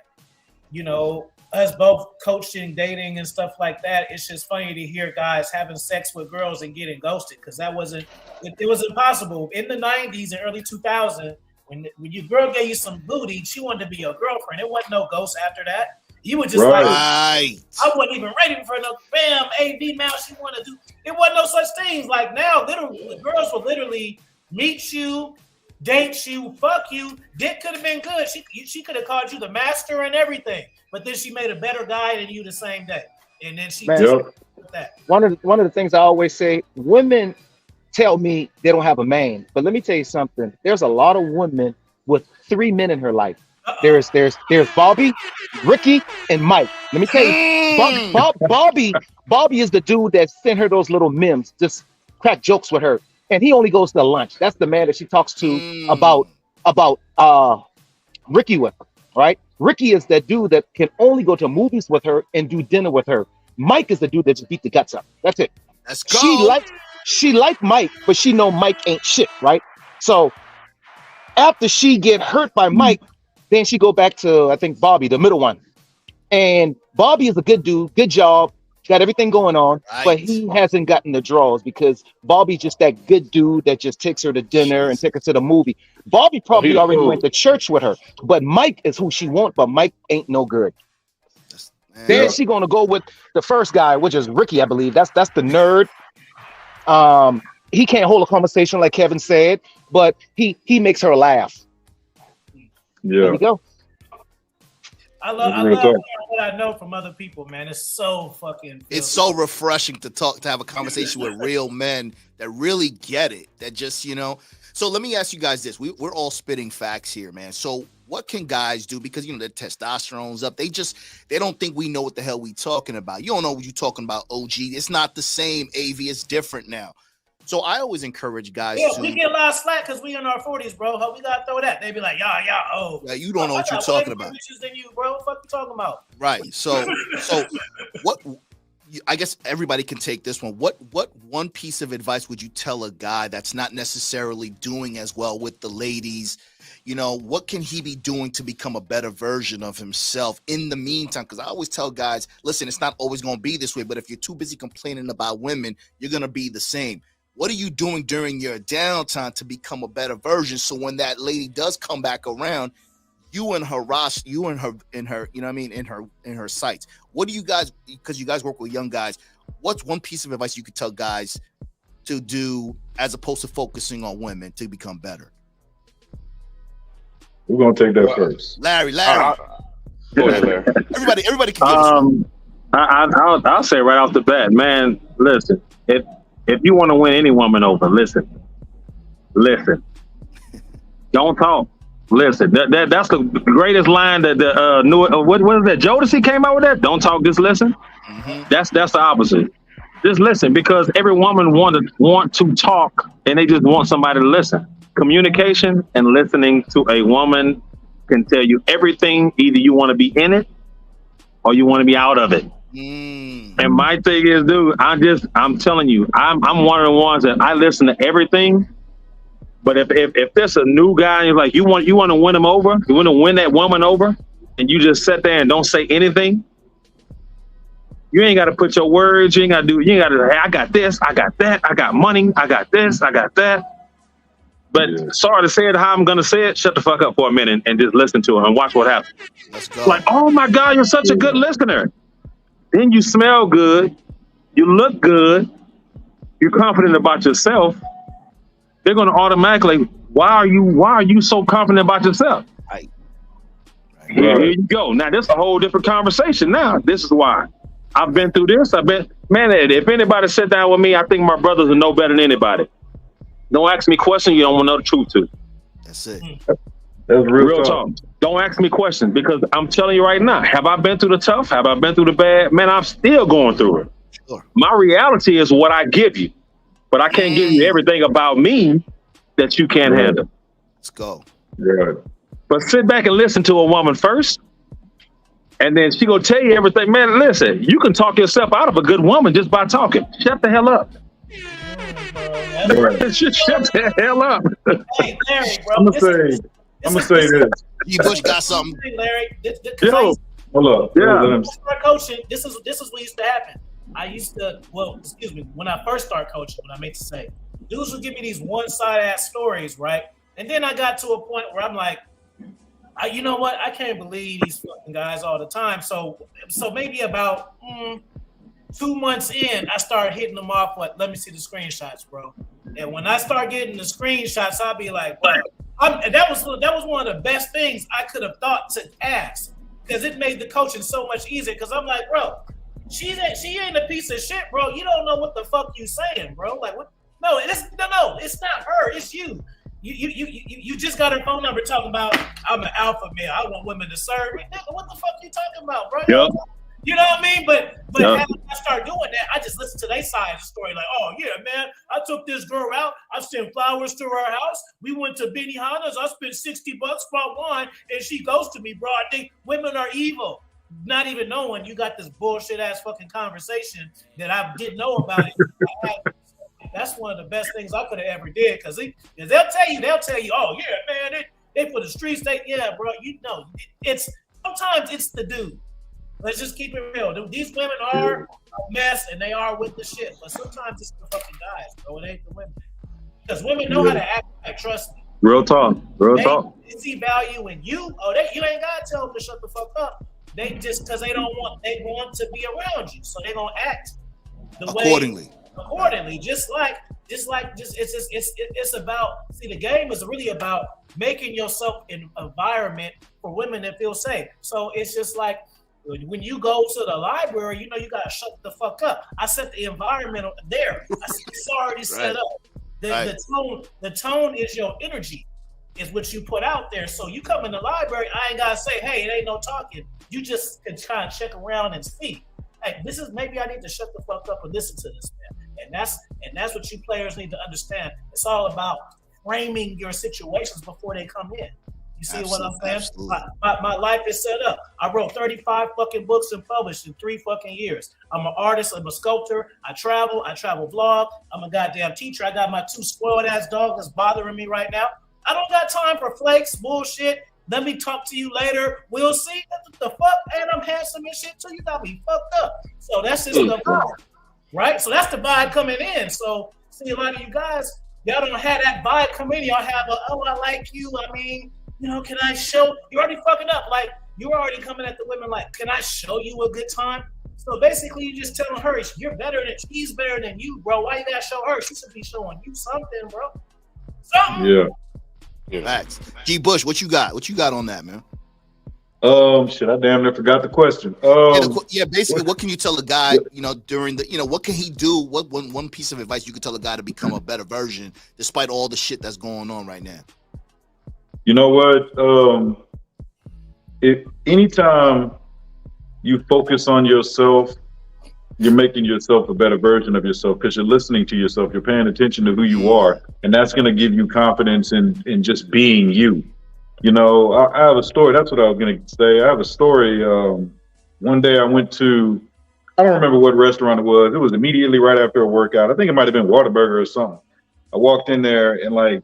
us both coaching, dating, and stuff like that. It's just funny to hear guys having sex with girls and getting ghosted because it was impossible in the '90s and early 2000s. When your girl gave you some booty, she wanted to be your girlfriend. It wasn't no ghost after that. You were just Right. like, Right. I wasn't even ready for no bam, AV now she want to do. It wasn't no such things. Like now, girls will literally meet you, date you, fuck you. Dick could have been good. She could have called you the master and everything, but then she made a better guy than you the same day, and then she Man. just Yep. with that. One of the things I always say, women tell me they don't have a man, but let me tell you something. There's a lot of women with 3 men in her life. There's Bobby, Ricky, and Mike. Let me tell you, Bobby is the dude that sent her those little memes, just crack jokes with her, and he only goes to lunch. That's the man that she talks to about Ricky with her, right? Ricky is that dude that can only go to movies with her and do dinner with her. Mike is the dude that just beat the guts up. That's it. Let's go. She liked Mike, but she know Mike ain't shit, right? So after she get hurt by Mike, then she go back to, I think, Bobby, the middle one. And Bobby is a good dude, good job, got everything going on, but he hasn't gotten the draws because Bobby's just that good dude that just takes her to dinner and take her to the movie. Bobby probably already went to church with her, but Mike is who she wants, but Mike ain't no good. Then she gonna go with the first guy, which is Ricky, I believe. That's the nerd. He can't hold a conversation like Kevin said, but he makes her laugh. Yeah. There you go. I love hearing what I know from other people, man. It's so fucking. It's so refreshing to have a conversation with real men that really get it. That just, So let me ask you guys this: we're all spitting facts here, man. So what can guys do? Because their testosterone's up. They don't think we know what the hell we talking about. You don't know what you're talking about, OG. It's not the same. AV, it's different now. So I always encourage guys to. We get a lot of slack because we in our 40s, bro. We gotta throw that. They be like, y'all, oh. Yeah, you don't know what you're talking about. Than you, bro. What the fuck you talking about? Right. So what? I guess everybody can take this one. What one piece of advice would you tell a guy that's not necessarily doing as well with the ladies? What can he be doing to become a better version of himself in the meantime? Because I always tell guys, listen, it's not always going to be this way, but if you're too busy complaining about women, you're going to be the same. What are you doing during your downtime to become a better version? So when that lady does come back around, you in her sights. What do you guys, because you guys work with young guys, what's one piece of advice you could tell guys to do as opposed to focusing on women to become better? We're gonna take that first. Larry. Go ahead, Larry. Everybody can give us one. I'll say right off the bat, man, listen, if you want to win any woman over, listen. Don't talk. Listen. That's the greatest line that the new what is that? Jodeci came out with that. Don't talk, just listen. Mm-hmm. That's the opposite. Just listen, because every woman want to talk and they just want somebody to listen. Communication and listening to a woman can tell you everything. Either you want to be in it or you want to be out of it. And my thing is, dude, I'm telling you, I'm one of the ones that I listen to everything. But if there's a new guy and you're like, you want to win him over, you want to win that woman over, and you just sit there and don't say anything, you ain't got to put your words. You ain't got to hey, I got this, I got that, I got money, I got this, I got that. But sorry to say it how I'm gonna say it. Shut the fuck up for a minute and just listen to her and watch what happens. Let's go. Like, oh my God, you're such a good listener. Then you smell good, you look good, you're confident about yourself. They're gonna automatically, why are you so confident about yourself? Right. Here you go. Now this is a whole different conversation. Now this is why I've been through this. Man, if anybody sit down with me, I think my brothers will know better than anybody. Don't ask me questions you don't want to know the truth to. That's it. That's real talk. Don't ask me questions because I'm telling you right now, have I been through the tough? Have I been through the bad? Man, I'm still going through it. Sure. My reality is what I give you, but I can't give you everything about me that you can't handle. Let's go. Yeah. But sit back and listen to a woman first, and then she gonna tell you everything. Man, listen, you can talk yourself out of a good woman just by talking. Shut the hell up. Shut the hell up. Hey, Larry, bro. I'm gonna say this. G Bush got something. Larry, Yo, hold up. Yeah. start coaching. This is what used to happen. When I first started coaching, when I meant to say, dudes would give me these one-sided ass stories, right? And then I got to a point where I'm like, you know what? I can't believe these fucking guys all the time. So maybe about 2 months in, I started hitting them off with, let me see the screenshots, bro. And when I start getting the screenshots, I'll be like, bro. And that was one of the best things I could have thought to ask, because it made the coaching so much easier. Because I'm like, bro, she ain't a piece of shit, bro. You don't know what the fuck you saying, bro. Like, what? No, it's not her. It's you. You just got her phone number talking about I'm an alpha male. I want women to serve me. Nigga, what the fuck you talking about, bro? Yep. You know what I mean? But Yep. after I start doing that, I just listen to their side of the story. Like, oh yeah, man, I took this girl out. I sent flowers to her house. We went to Benihana's. I spent $60 for wine, and she goes to me, bro. I think women are evil. Not even knowing you got this bullshit ass fucking conversation that I didn't know about it. That's one of the best things I could have ever did, because they'll tell you, oh yeah, man, they for the streets, bro. You know, sometimes it's the dude. Let's just keep it real. These women are a mess and they are with the shit, but sometimes it's the fucking guys, bro. It ain't the women, because women know how to act. Like, trust me. Real talk. They see value in you. Oh, you ain't gotta tell them to shut the fuck up. They just because they want to be around you, so they gonna act accordingly. It's about, see, the game is really about making yourself an environment for women that feel safe. So it's just like when you go to the library, you know, you gotta shut the fuck up. I set the environment there. It's already set up. The tone is your energy, is what you put out there. So you come in the library, I ain't gotta say, hey, it ain't no talking. You just can try and check around and see. Hey, maybe I need to shut the fuck up and listen to this, man. And that's what you players need to understand. It's all about framing your situations before they come in. You see what I'm saying? My life is set up. I wrote 35 fucking books and published in 3 fucking years. I'm an artist. I'm a sculptor. I travel vlog. I'm a goddamn teacher. I got my 2 spoiled ass dogs that's bothering me right now. I don't got time for flakes, bullshit. Let me talk to you later. We'll see. What the fuck? And I'm handsome and shit too. You got me fucked up. So that's just the vibe, right? So that's the vibe coming in. So see, a lot of you guys, y'all don't have that vibe coming in. Y'all have I like you. I mean, you know, can I show? You're already fucking up. Like, you're already coming at the women like, can I show you a good time? So basically, you just telling her she's better than you, bro. Why you gotta show her? She should be showing you something, bro. Something. Yeah. Facts. G Bush, what you got? What you got on that, man? Shit, I damn near forgot the question. Basically, what can you tell a guy, you know, during the, you know, what can he do? What one piece of advice you could tell a guy to become a better version, despite all the shit that's going on right now? You know what? If anytime you focus on yourself, you're making yourself a better version of yourself, because you're listening to yourself, you're paying attention to who you are, and that's going to give you confidence in just being you. You know, I have a story. That's what I was going to say. I have a story. One day I went to, I don't remember what restaurant it was. It was immediately right after a workout. I think it might have been Whataburger or something. I walked in there and like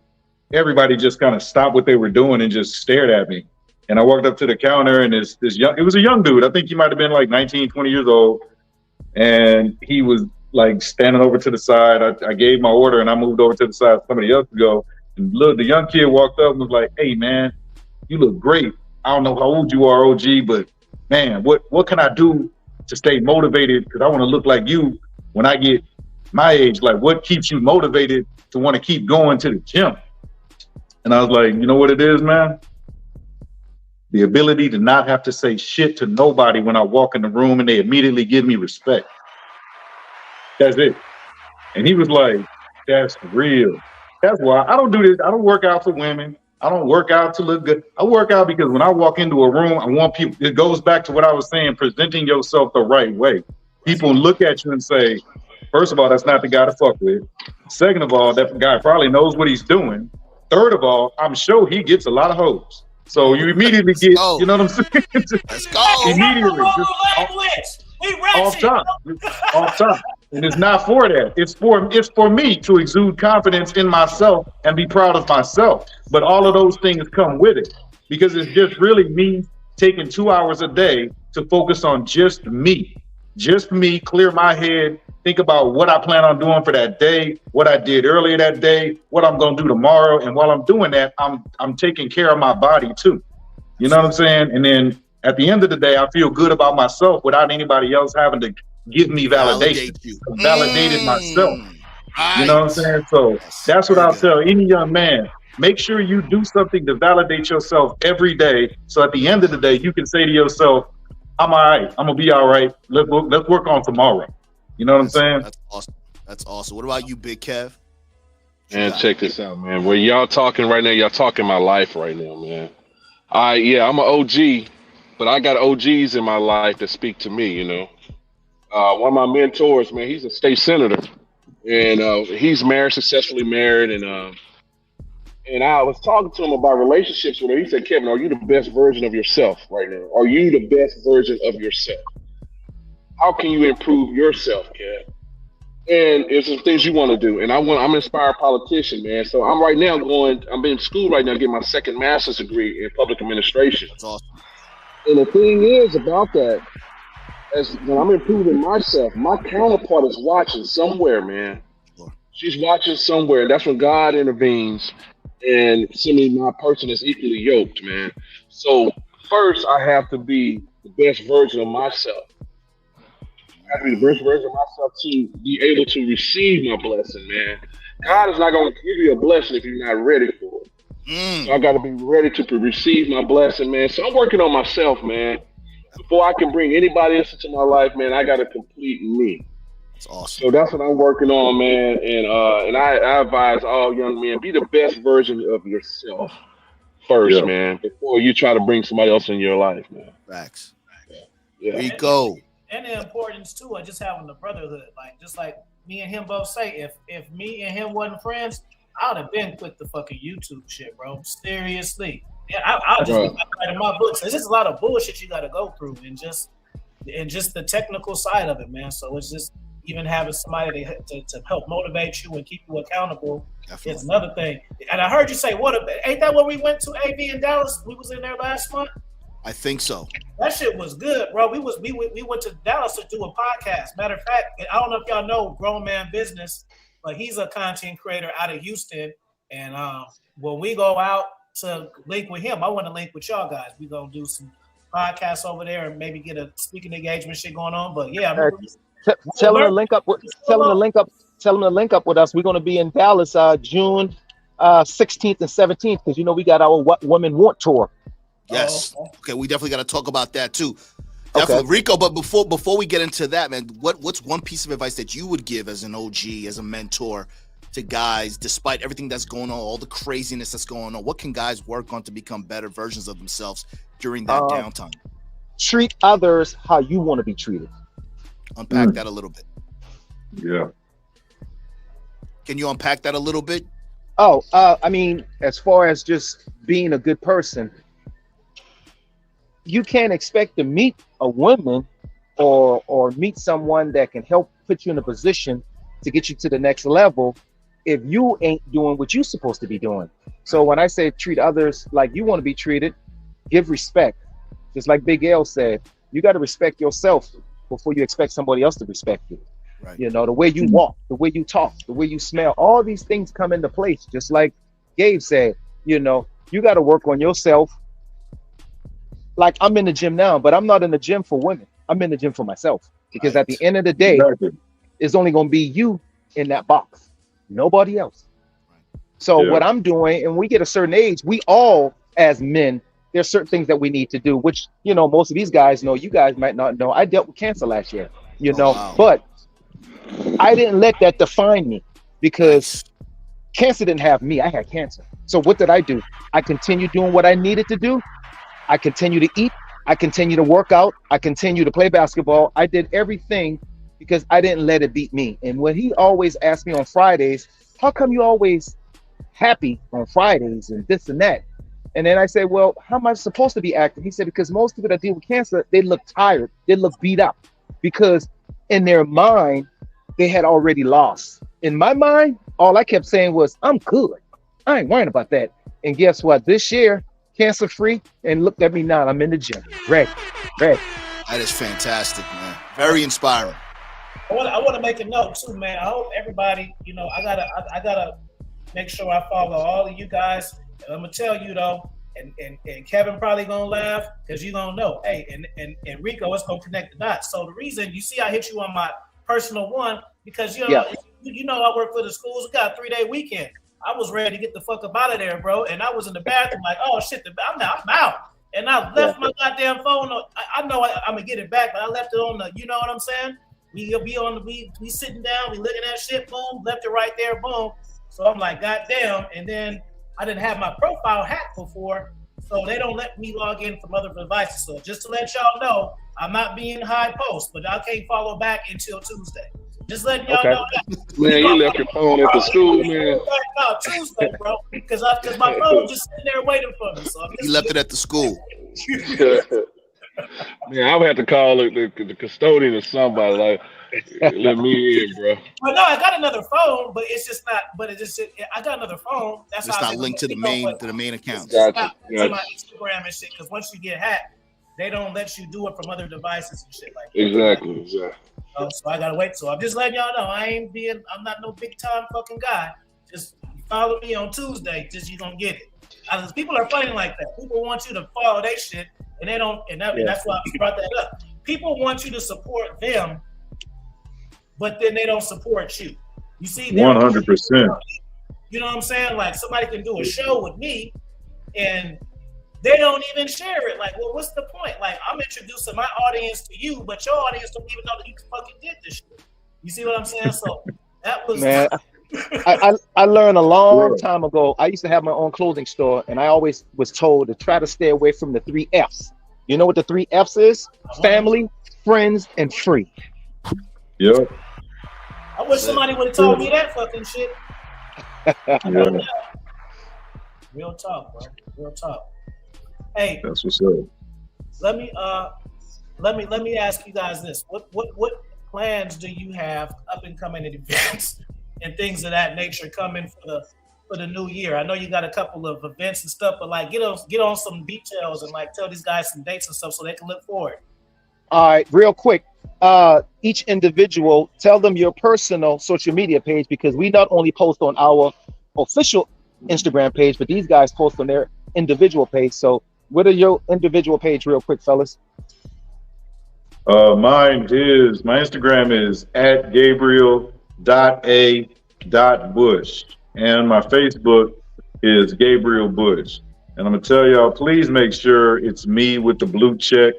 everybody just kind of stopped what they were doing and just stared at me. And I walked up to the counter, and it was a young dude. I think he might have been like 19, 20 years old. And he was like standing over to the side. I gave my order and I moved over to the side for somebody else to go. And the young kid walked up and was like, "Hey man, you look great. I don't know how old you are, OG, but man, what can I do to stay motivated? Because I want to look like you when I get my age. Like, what keeps you motivated to want to keep going to the gym?" And I was like, you know what it is, man? The ability to not have to say shit to nobody when I walk in the room and they immediately give me respect. That's it. And he was like, that's real. That's why I don't do this. I don't work out for women. I don't work out to look good. I work out because when I walk into a room, I want people, it goes back to what I was saying, presenting yourself the right way. People look at you and say, first of all, that's not the guy to fuck with. Second of all, that guy probably knows what he's doing. Third of all, I'm sure he gets a lot of hoes. So you immediately get, you know what I'm saying? Let's go. Immediately. Off top. Off top. And it's not for that. It's for me to exude confidence in myself and be proud of myself. But all of those things come with it. Because it's just really me taking 2 hours a day to focus on just me. Just me, clear my head, think about what I plan on doing for that day, what I did earlier that day, what I'm gonna do tomorrow. And while I'm doing that, I'm taking care of my body too. You know what I'm saying? And then at the end of the day, I feel good about myself without anybody else having to give me validation. I validated myself. Right. You know what I'm saying? So that's what I'll tell any young man. Make sure you do something to validate yourself every day. So at the end of the day, you can say to yourself, I'm all right. I'm gonna be all right. Let's work on tomorrow. You know what I'm saying? That's awesome. That's awesome. What about you, Big Kev? Man, check this out, man. Where y'all talking right now, y'all talking my life right now, man. I'm an OG, but I got OGs in my life that speak to me, you know. One of my mentors, man, he's a state senator, and he's married, successfully married, and I was talking to him about relationships with him. He said, Kevin, are you the best version of yourself right now? Are you the best version of yourself? How can you improve yourself, Kev? And it's some things you want to do. And I'm an inspired politician, man. So I'm in school right now, getting my second master's degree in public administration. That's awesome. And the thing is about that, as when I'm improving myself, my counterpart is watching somewhere, man. She's watching somewhere. And that's when God intervenes and suddenly my person is equally yoked, man. So first, I have to be the best version of myself. I have to be the best version of myself to be able to receive my blessing, man. God is not going to give you a blessing if you're not ready for it. So I got to be ready to receive my blessing, man. So I'm working on myself, man. Before I can bring anybody else into my life, man, I got to complete me. That's awesome. So that's what I'm working on, man. And I advise all young men, be the best version of yourself first, man, before you try to bring somebody else in your life, man. Facts. Yeah. Rico. And the importance too of just having the brotherhood. Like just like me and him both say, if me and him wasn't friends, I would have been quit the fucking YouTube shit, bro. Seriously. Yeah, I'll just be writing my books. There's just a lot of bullshit you gotta go through and just the technical side of it, man. So it's just even having somebody to help motivate you and keep you accountable. Definitely. It's another thing. And I heard you say, ain't that what we went to AV in Dallas? We was in there last month. I think so. That shit was good, bro. We went to Dallas to do a podcast. Matter of fact, I don't know if y'all know Grown Man Business, but he's a content creator out of Houston. And when we go out to link with him, I want to link with y'all guys. We gonna do some podcasts over there and maybe get a speaking engagement shit going on. But yeah, tell them to link up with us. We're going to be in Dallas June 16th and 17th because we got our What Women Want tour. Yes. Okay, we definitely got to talk about that too. Definitely, okay. Rico. But before we get into that, man, what's one piece of advice that you would give as an OG, as a mentor to guys, despite everything that's going on, all the craziness that's going on? What can guys work on to become better versions of themselves during that downtime? Treat others how you want to be treated. Unpack that a little bit. Yeah. Can you unpack that a little bit? I mean, as far as just being a good person, you can't expect to meet a woman or meet someone that can help put you in a position to get you to the next level if you ain't doing what you're supposed to be doing. So when I say treat others like you want to be treated, give respect. Just like Big L said, you got to respect yourself before you expect somebody else to respect you. Right. The way you walk, the way you talk, the way you smell, all these things come into place. Just like Gabe said, you got to work on yourself. Like I'm in the gym now, but I'm not in the gym for women. I'm in the gym for myself because at the end of the day, it's only going to be you in that box, nobody else. So what I'm doing, and we get a certain age, we all as men there's certain things that we need to do, which, you know, most of these guys know. You guys might not know. I dealt with cancer last year, you Oh know, wow. but I didn't let that define me because Nice. cancer didn't have me. I had cancer. So what did I do? I continued doing what I needed to do. I continue to eat. I continue to work out. I continue to play basketball. I did everything because I didn't let it beat me. And when he always asked me on Fridays, how come you always happy on Fridays and this and that? And then I said, well, how am I supposed to be acting? He said, because most people that deal with cancer, they look tired. They look beat up because in their mind, they had already lost. In my mind, all I kept saying was, I'm good. I ain't worrying about that. And guess what? This year, cancer free, and look at me now. I'm in the gym. Ready. That is fantastic, man. Very inspiring. I want to make a note too, man. I hope everybody, you know, I gotta make sure I follow all of you guys. And I'm gonna tell you though, and Kevin probably gonna laugh because you gonna know. Hey, and Rico is gonna connect the dots. So the reason you see I hit you on my personal one because you know, you know I work for the schools. We got a 3-day weekend. I was ready to get the fuck up out of there, bro. And I was in the bathroom like, oh shit, I'm out. And I left my goddamn phone on. I know I'm gonna get it back, but I left it on the. You know what I'm saying? We sitting down, we looking at shit, boom, left it right there, boom. So I'm like, goddamn. And then I didn't have my profile hacked before, so they don't let me log in from other devices. So just to let y'all know, I'm not being high post, but I can't follow back until Tuesday. Just letting y'all know that. Man, you left your phone at the school, man. No, Tuesday, bro, because my phone was just sitting there waiting for me. So He left it at the school. Man, I would have to call the custodian or somebody like, let me in, bro. Well, no, I got another phone, but it's just not. But I got another phone. That's It's how not linked to the main account. Gotcha. To my Instagram and shit. Because once you get hacked, they don't let you do it from other devices and shit like that. Exactly. So I gotta wait. So I'm just letting y'all know I'm not no big time fucking guy. Just follow me on Tuesday. Just you gonna get it. People are funny like that. People want you to follow their shit, and they don't. And that's why I brought that up. People want you to support them, but then they don't support you. You see, 100%. You know what I'm saying? Like somebody can do a show with me, and they don't even share it. Like, well, what's the point? Like, I'm introducing my audience to you, but your audience don't even know that you fucking did this shit. You see what I'm saying? So that was man. I learned a long time ago. I used to have my own clothing store, and I always was told to try to stay away from the 3 F's. You know what the 3 F's is? Family, friends, and free. Yep. I wish somebody would have told me that fucking shit. Yeah. Real talk, bro. Real talk. Hey, That's what's up. let me ask you guys this: what plans do you have up and coming events and things of that nature coming for the new year? I know you got a couple of events and stuff, but like get on some details and like tell these guys some dates and stuff so they can look forward. All right, real quick. Each individual, tell them your personal social media page, because we not only post on our official Instagram page, but these guys post on their individual page. So what are your individual page real quick, fellas? My Instagram is at Gabriel.a.Bush. And my Facebook is Gabriel Bush. And I'm gonna tell y'all, please make sure it's me with the blue check.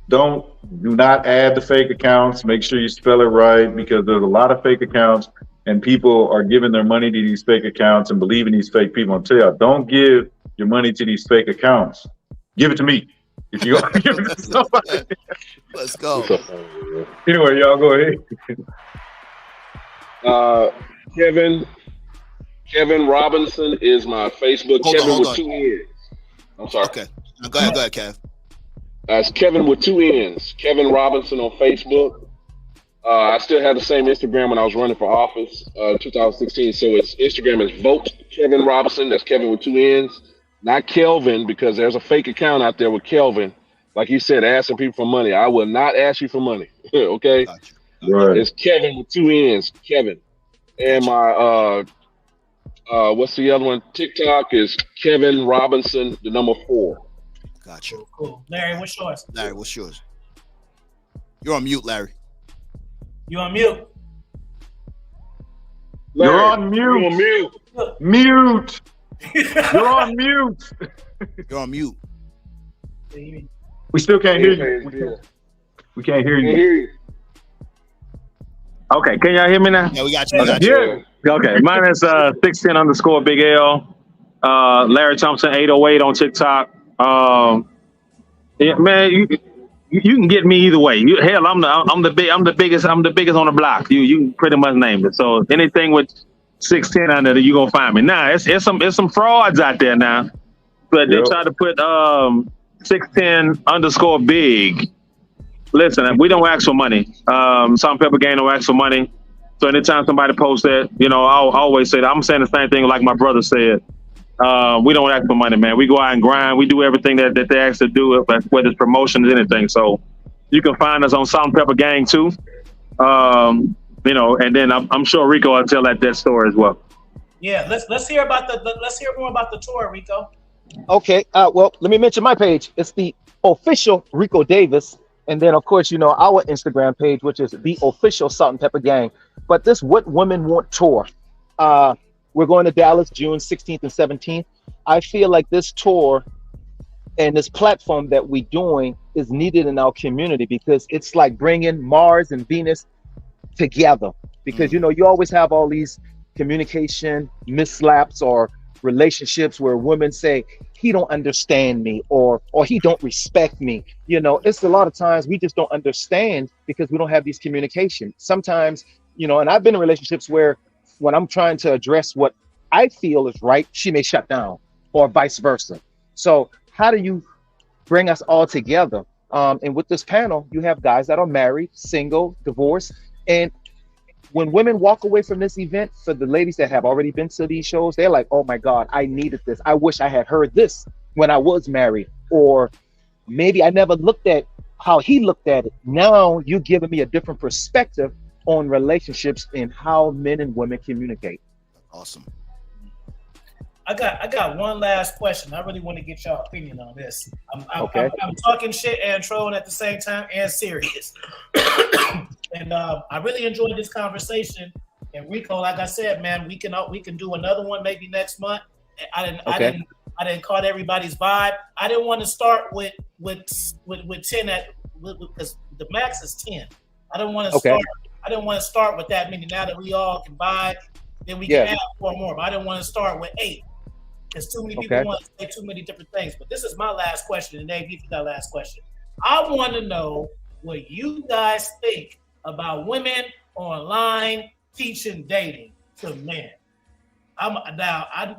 Do not add the fake accounts. Make sure you spell it right, because there's a lot of fake accounts and people are giving their money to these fake accounts and believing these fake people. I'm telling y'all, don't give your money to these fake accounts. Give it to me. If you give it to somebody. Let's go. Anyway, y'all go ahead. Kevin Robinson is my Facebook. Hold on. 2 N's. I'm sorry. Okay. Now go ahead, Kev. It's Kevin with 2 N's. Kevin Robinson on Facebook. I still have the same Instagram when I was running for office, 2016. So Instagram is Vote Kevin Robinson. That's Kevin with 2 N's, not Kelvin, because there's a fake account out there with Kelvin. Like you said, asking people for money. I will not ask you for money. Okay. Gotcha. Right. It's Kevin with 2 N's. Kevin. And my what's the other one? TikTok is Kevin Robinson, the number 4. Gotcha. Cool. Larry, what's yours? Larry, what's yours? You're on mute, Larry. You on mute? You're Larry, on mute. You're on mute. Mute. You're on mute. You're on mute. We still can't hear you. We can't hear you. Okay, can y'all hear me now? Yeah, we got you. We got you. Yeah. Okay, mine is 610_Big L. Larry Thompson 808 on TikTok. Yeah, man, you can get me either way. Hell, I'm the biggest on the block. You can pretty much name it. So anything with 610 under there, you gonna find me. Now it's some frauds out there now, but they try to put 610_Big. Listen, we don't ask for money. Salt and Pepper Gang don't ask for money. So anytime somebody posts that, I'll always say that. I'm saying the same thing like my brother said. We don't ask for money, man. We go out and grind. We do everything that they ask to do, whether it's promotions, anything. So you can find us on Salt and Pepper Gang too. And then I'm sure Rico will tell that story as well. Yeah, let's hear more about the tour, Rico. Okay. Well, let me mention my page. It's the official Rico Davis. And then, of course, our Instagram page, which is the official Salt and Pepper Gang. But this What Women Want tour, we're going to Dallas June 16th and 17th. I feel like this tour and this platform that we're doing is needed in our community because it's like bringing Mars and Venus together. Because, you always have all these communication mislaps or relationships where women say, he don't understand me or he don't respect me. It's a lot of times we just don't understand because we don't have these communication. Sometimes, and I've been in relationships where when I'm trying to address what I feel is right, she may shut down or vice versa. So how do you bring us all together? And with this panel, you have guys that are married, single, divorced. And when women walk away from this event, for the ladies that have already been to these shows, they're like, oh my God, I needed this. I wish I had heard this when I was married. Or maybe I never looked at how he looked at it. Now you're giving me a different perspective on relationships and how men and women communicate. Awesome. I got one last question. I really want to get y'all opinion on this. I'm talking shit and trolling at the same time and serious. And I really enjoyed this conversation. And Rico, like I said, man, we can do another one maybe next month. I didn't caught everybody's vibe. I didn't want to start with 10 because the max is 10. I didn't want to start with that many. Now that we all can vibe, then we can add 4 more. But I didn't want to start with 8. Because too many people want to say too many different things. But this is my last question, and Dave, you got last question. I want to know what you guys think about women online teaching dating to men.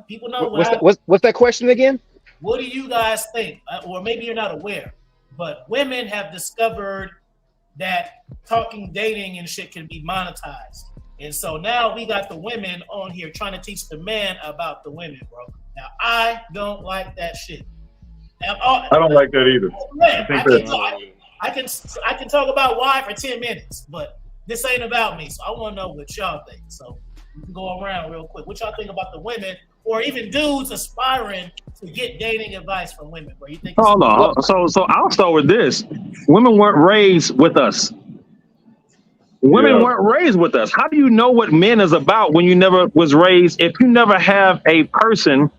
People know what's that question again? What do you guys think? Or maybe you're not aware, but women have discovered that talking dating and shit can be monetized. And so now we got the women on here trying to teach the men about the women, bro. Now, I don't like that shit. I don't like that either. I can talk about why for 10 minutes, but this ain't about me. So I want to know what y'all think. So we can go around real quick. What y'all think about the women or even dudes aspiring to get dating advice from women? Bro, you think? Hold on. So I'll start with this. Women weren't raised with us. Women weren't raised with us. How do you know what men is about when you never was raised? If you never have a person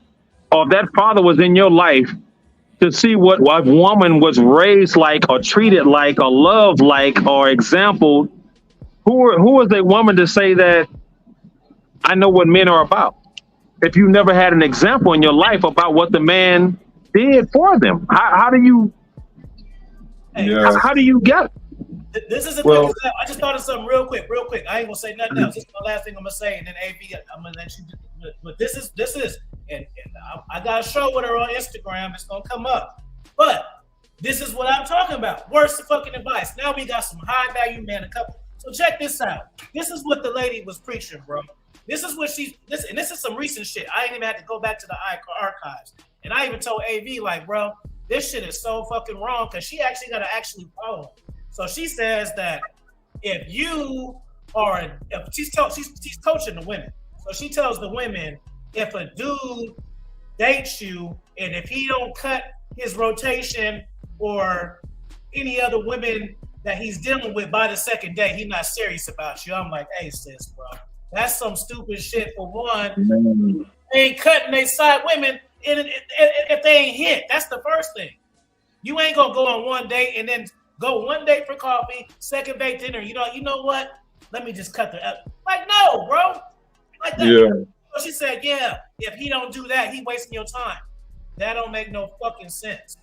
or that father was in your life to see what a woman was raised like or treated like or loved like or example, who is a woman to say that I know what men are about? If you never had an example in your life about what the man did for them, how do you how do you get it? This is a good example. I just thought of something real quick. I ain't gonna say nothing else. This is the last thing I'm gonna say, and then AB, I'm gonna let you do it. But this is, and I got a show with her on Instagram. It's gonna come up. But this is what I'm talking about. Worst fucking advice. Now we got some high value man a couple. So check this out. This is what the lady was preaching, bro. This is what and this is some recent shit. I ain't even had to go back to the archives. And I even told AV, like, bro, this shit is so fucking wrong because she actually got to actually follow. So she says that if you are, she's coaching the women. So she tells the women, if a dude dates you and if he don't cut his rotation or any other women that he's dealing with by the second day, he's not serious about you. I'm like, hey sis, bro, that's some stupid shit for one. They ain't cutting they side women if they ain't hit. That's the first thing. You ain't gonna go on one date and then go one date for coffee, second date dinner. You know what? Let me just cut the like, no, bro. Like that. Yeah. So she said, yeah, if he don't do that, he wasting your time. That don't make no fucking sense.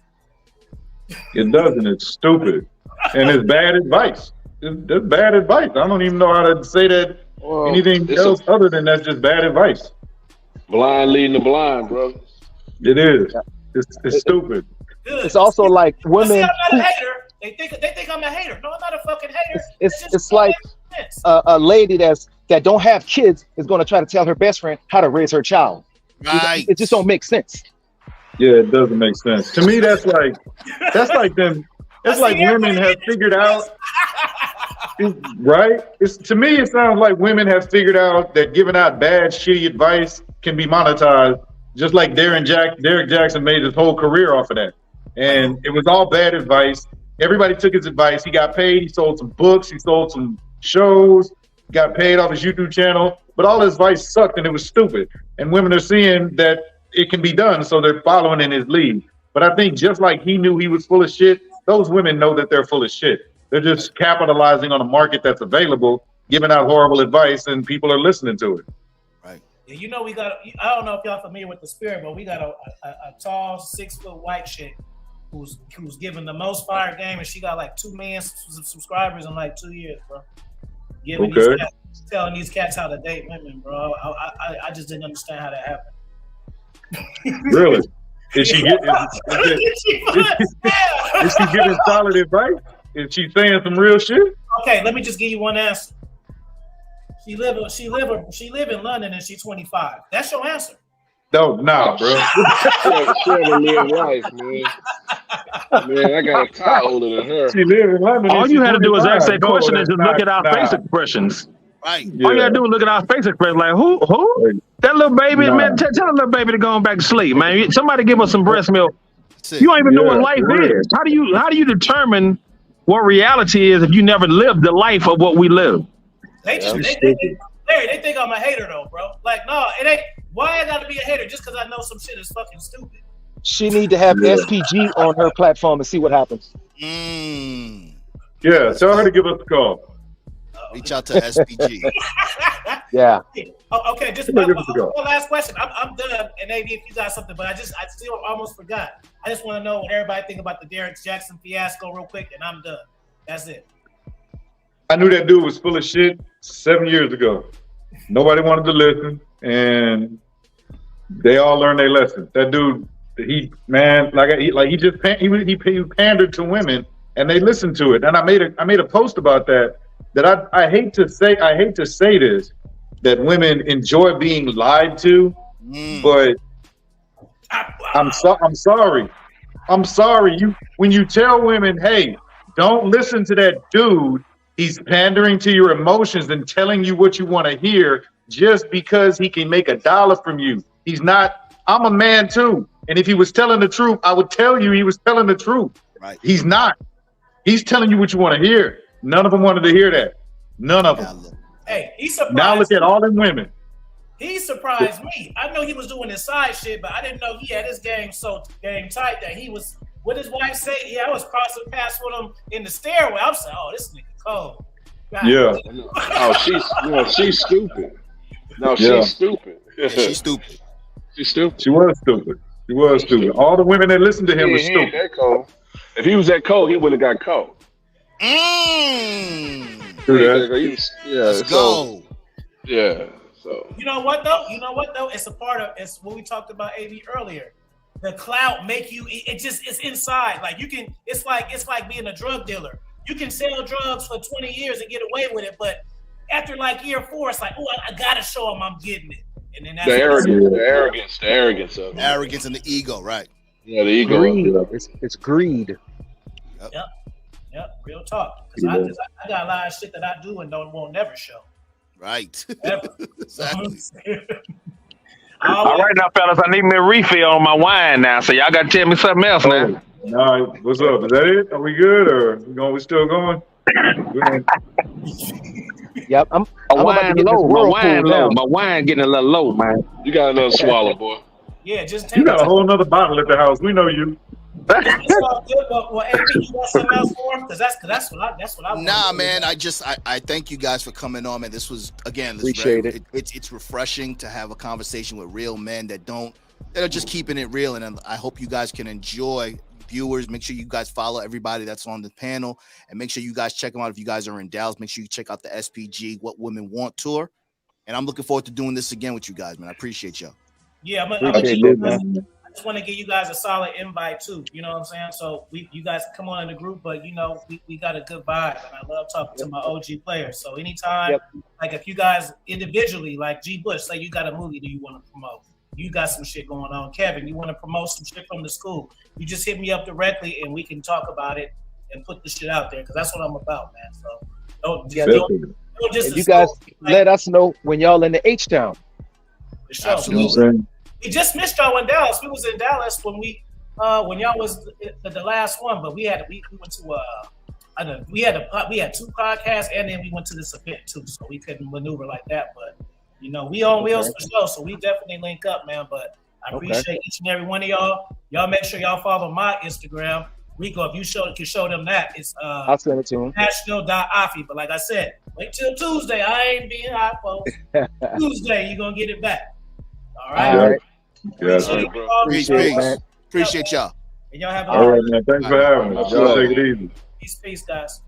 It doesn't. It's stupid. And it's bad advice. It's bad advice. I don't even know how to say that anything else other than that's just bad advice. Blind leading the blind, bro. It is. It's stupid. Good. It's also like women. See, I'm not a hater. They think I'm a hater. No, I'm not a fucking hater. It's like a lady that don't have kids is going to try to tell her best friend how to raise her child. Right. It just don't make sense. Yeah, it doesn't make sense. To me, that's like them. It's like women have figured out, right? To me, it sounds like women have figured out that giving out bad, shitty advice can be monetized, just like Derek Jackson made his whole career off of that. And it was all bad advice. Everybody took his advice. He got paid. He sold some books. He sold some shows. Got paid off his YouTube channel. But all his advice sucked and it was stupid. And women are seeing that it can be done, so they're following in his lead. But I think just like he knew he was full of shit, those women know that they're full of shit. They're just capitalizing on a market that's available, giving out horrible advice, and people are listening to it. Right. Yeah, you know, we got. I don't know if y'all familiar with the Spirit, but we got a tall 6-foot white chick who's giving the most fire game, and she got like 2 million subscribers in like 2 years, bro. Telling these cats how to date women, bro. I just didn't understand how that happened. Really? Is she giving solid advice? Is she saying some real shit? Okay, let me just give you one answer. She live in London and she's 25. That's your answer. No, nah, bro. She had a live life, man. Man, I got a tie older than her. She live in London. All you had to do is ask that No, question and just look at our nah. face expressions. Right. Yeah. All you had to do is look at our face expressions. Like, who? That little baby, Nah. man. Tell the little baby to go on back to sleep, man. Somebody give us some breast milk. That's it. You don't even know what life for real. is. How do you determine what reality is if you never lived the life of what we live? They think I'm a hater though, bro. Like, no, it ain't. Why I gotta be a hater just because I know some shit is fucking stupid? She need to have SPG on her platform and see what happens. Yeah, tell her to give us a call. Reach out to SPG. Yeah. Oh, okay, just one last question. I'm done, and maybe if you got something, but I still almost forgot. I just want to know what everybody think about the Derek Jackson fiasco real quick, and I'm done. That's it. I knew that dude was full of shit 7 years ago. Nobody wanted to listen, and they all learned their lesson. That dude, he pandered to women, and they listened to it. And I made a post about that. That I hate to say this, that women enjoy being lied to, but I'm sorry. When you tell women, hey, don't listen to that dude, he's pandering to your emotions and telling you what you want to hear just because he can make $1 from you. He's not. I'm a man too, and if he was telling the truth, I would tell you he was telling the truth. Right. He's not. He's telling you what you want to hear. None of them wanted to hear that. None of them. Hey, he surprised. Now look at all them women. He surprised me. I know he was doing his side shit, but I didn't know he had his game so game tight that he was. What his wife say? Yeah, I was crossing paths with him in the stairway. I'm saying, oh, this nigga cold. God. Yeah. Oh, she's stupid. No, she's stupid. Yeah, she's stupid. She's stupid. She was stupid. All the women that listened to him were stupid. That cold. If he was that cold, he wouldn't have got cold. Let's go. Yeah. So You know what though? It's a part of it's what we talked about AV earlier. The clout make you it's inside. Like you can it's like being a drug dealer. You can sell drugs for 20 years and get away with it, but after like year 4, it's like, oh, I gotta show them I'm getting it. And then that's the arrogance of it. Arrogance and the ego, right? Yeah, the ego. Greed. It's greed. Yep, real talk. Because I got a lot of shit that I do and won't never show. Right. Exactly. All right, now, fellas, I need me a refill on my wine now, so y'all got to tell me something else now. All right, what's up? Is that it? Are we good or we still going? Yep, I'm wine low. My wine low. My wine getting a little low, man. You got another swallow, boy. Yeah, just take You got a whole nother bottle at the house. We know you. It's all good. Well, AP, you got something else for him? Because that's what I want. Nah, man. I thank you guys for coming on, man. This was Appreciate it. It's refreshing to have a conversation with real men that are just keeping it real, and I hope you guys can enjoy. Viewers, make sure you guys follow everybody that's on the panel, and make sure you guys check them out. If you guys are in Dallas, make sure you check out the SPG What Women Want tour. And I'm looking forward to doing this again with you guys, man. I appreciate y'all. Yeah, I'm Appreciate gonna it, man. I just want to give you guys a solid invite too. You know what I'm saying? So you guys come on in the group, but we got a good vibe, and I love talking to my OG players. So anytime, like if you guys individually, like G Bush, say you got a movie that you want to promote, you got some shit going on. Kevin, you want to promote some shit from the school, you just hit me up directly, and we can talk about it and put the shit out there, because that's what I'm about, man. So don't just you guys let us know when y'all in the H-Town. Sure. Absolutely. We just missed y'all in Dallas. We was in Dallas when y'all was the last one, but we went to we had 2 podcasts, and then we went to this event too, so we couldn't maneuver like that. But we on wheels for sure, so we definitely link up, man. But I appreciate each and every one of y'all. Y'all make sure y'all follow my Instagram. Rico, if you can show them that, it's I'll send it to him. national.afi. But like I said, wait till Tuesday. I ain't being hot, folks. Tuesday, you're gonna get it back. All right. All right. Appreciate y'all. And y'all have a All right, man. Thanks for having us. Y'all take it easy. Peace, guys.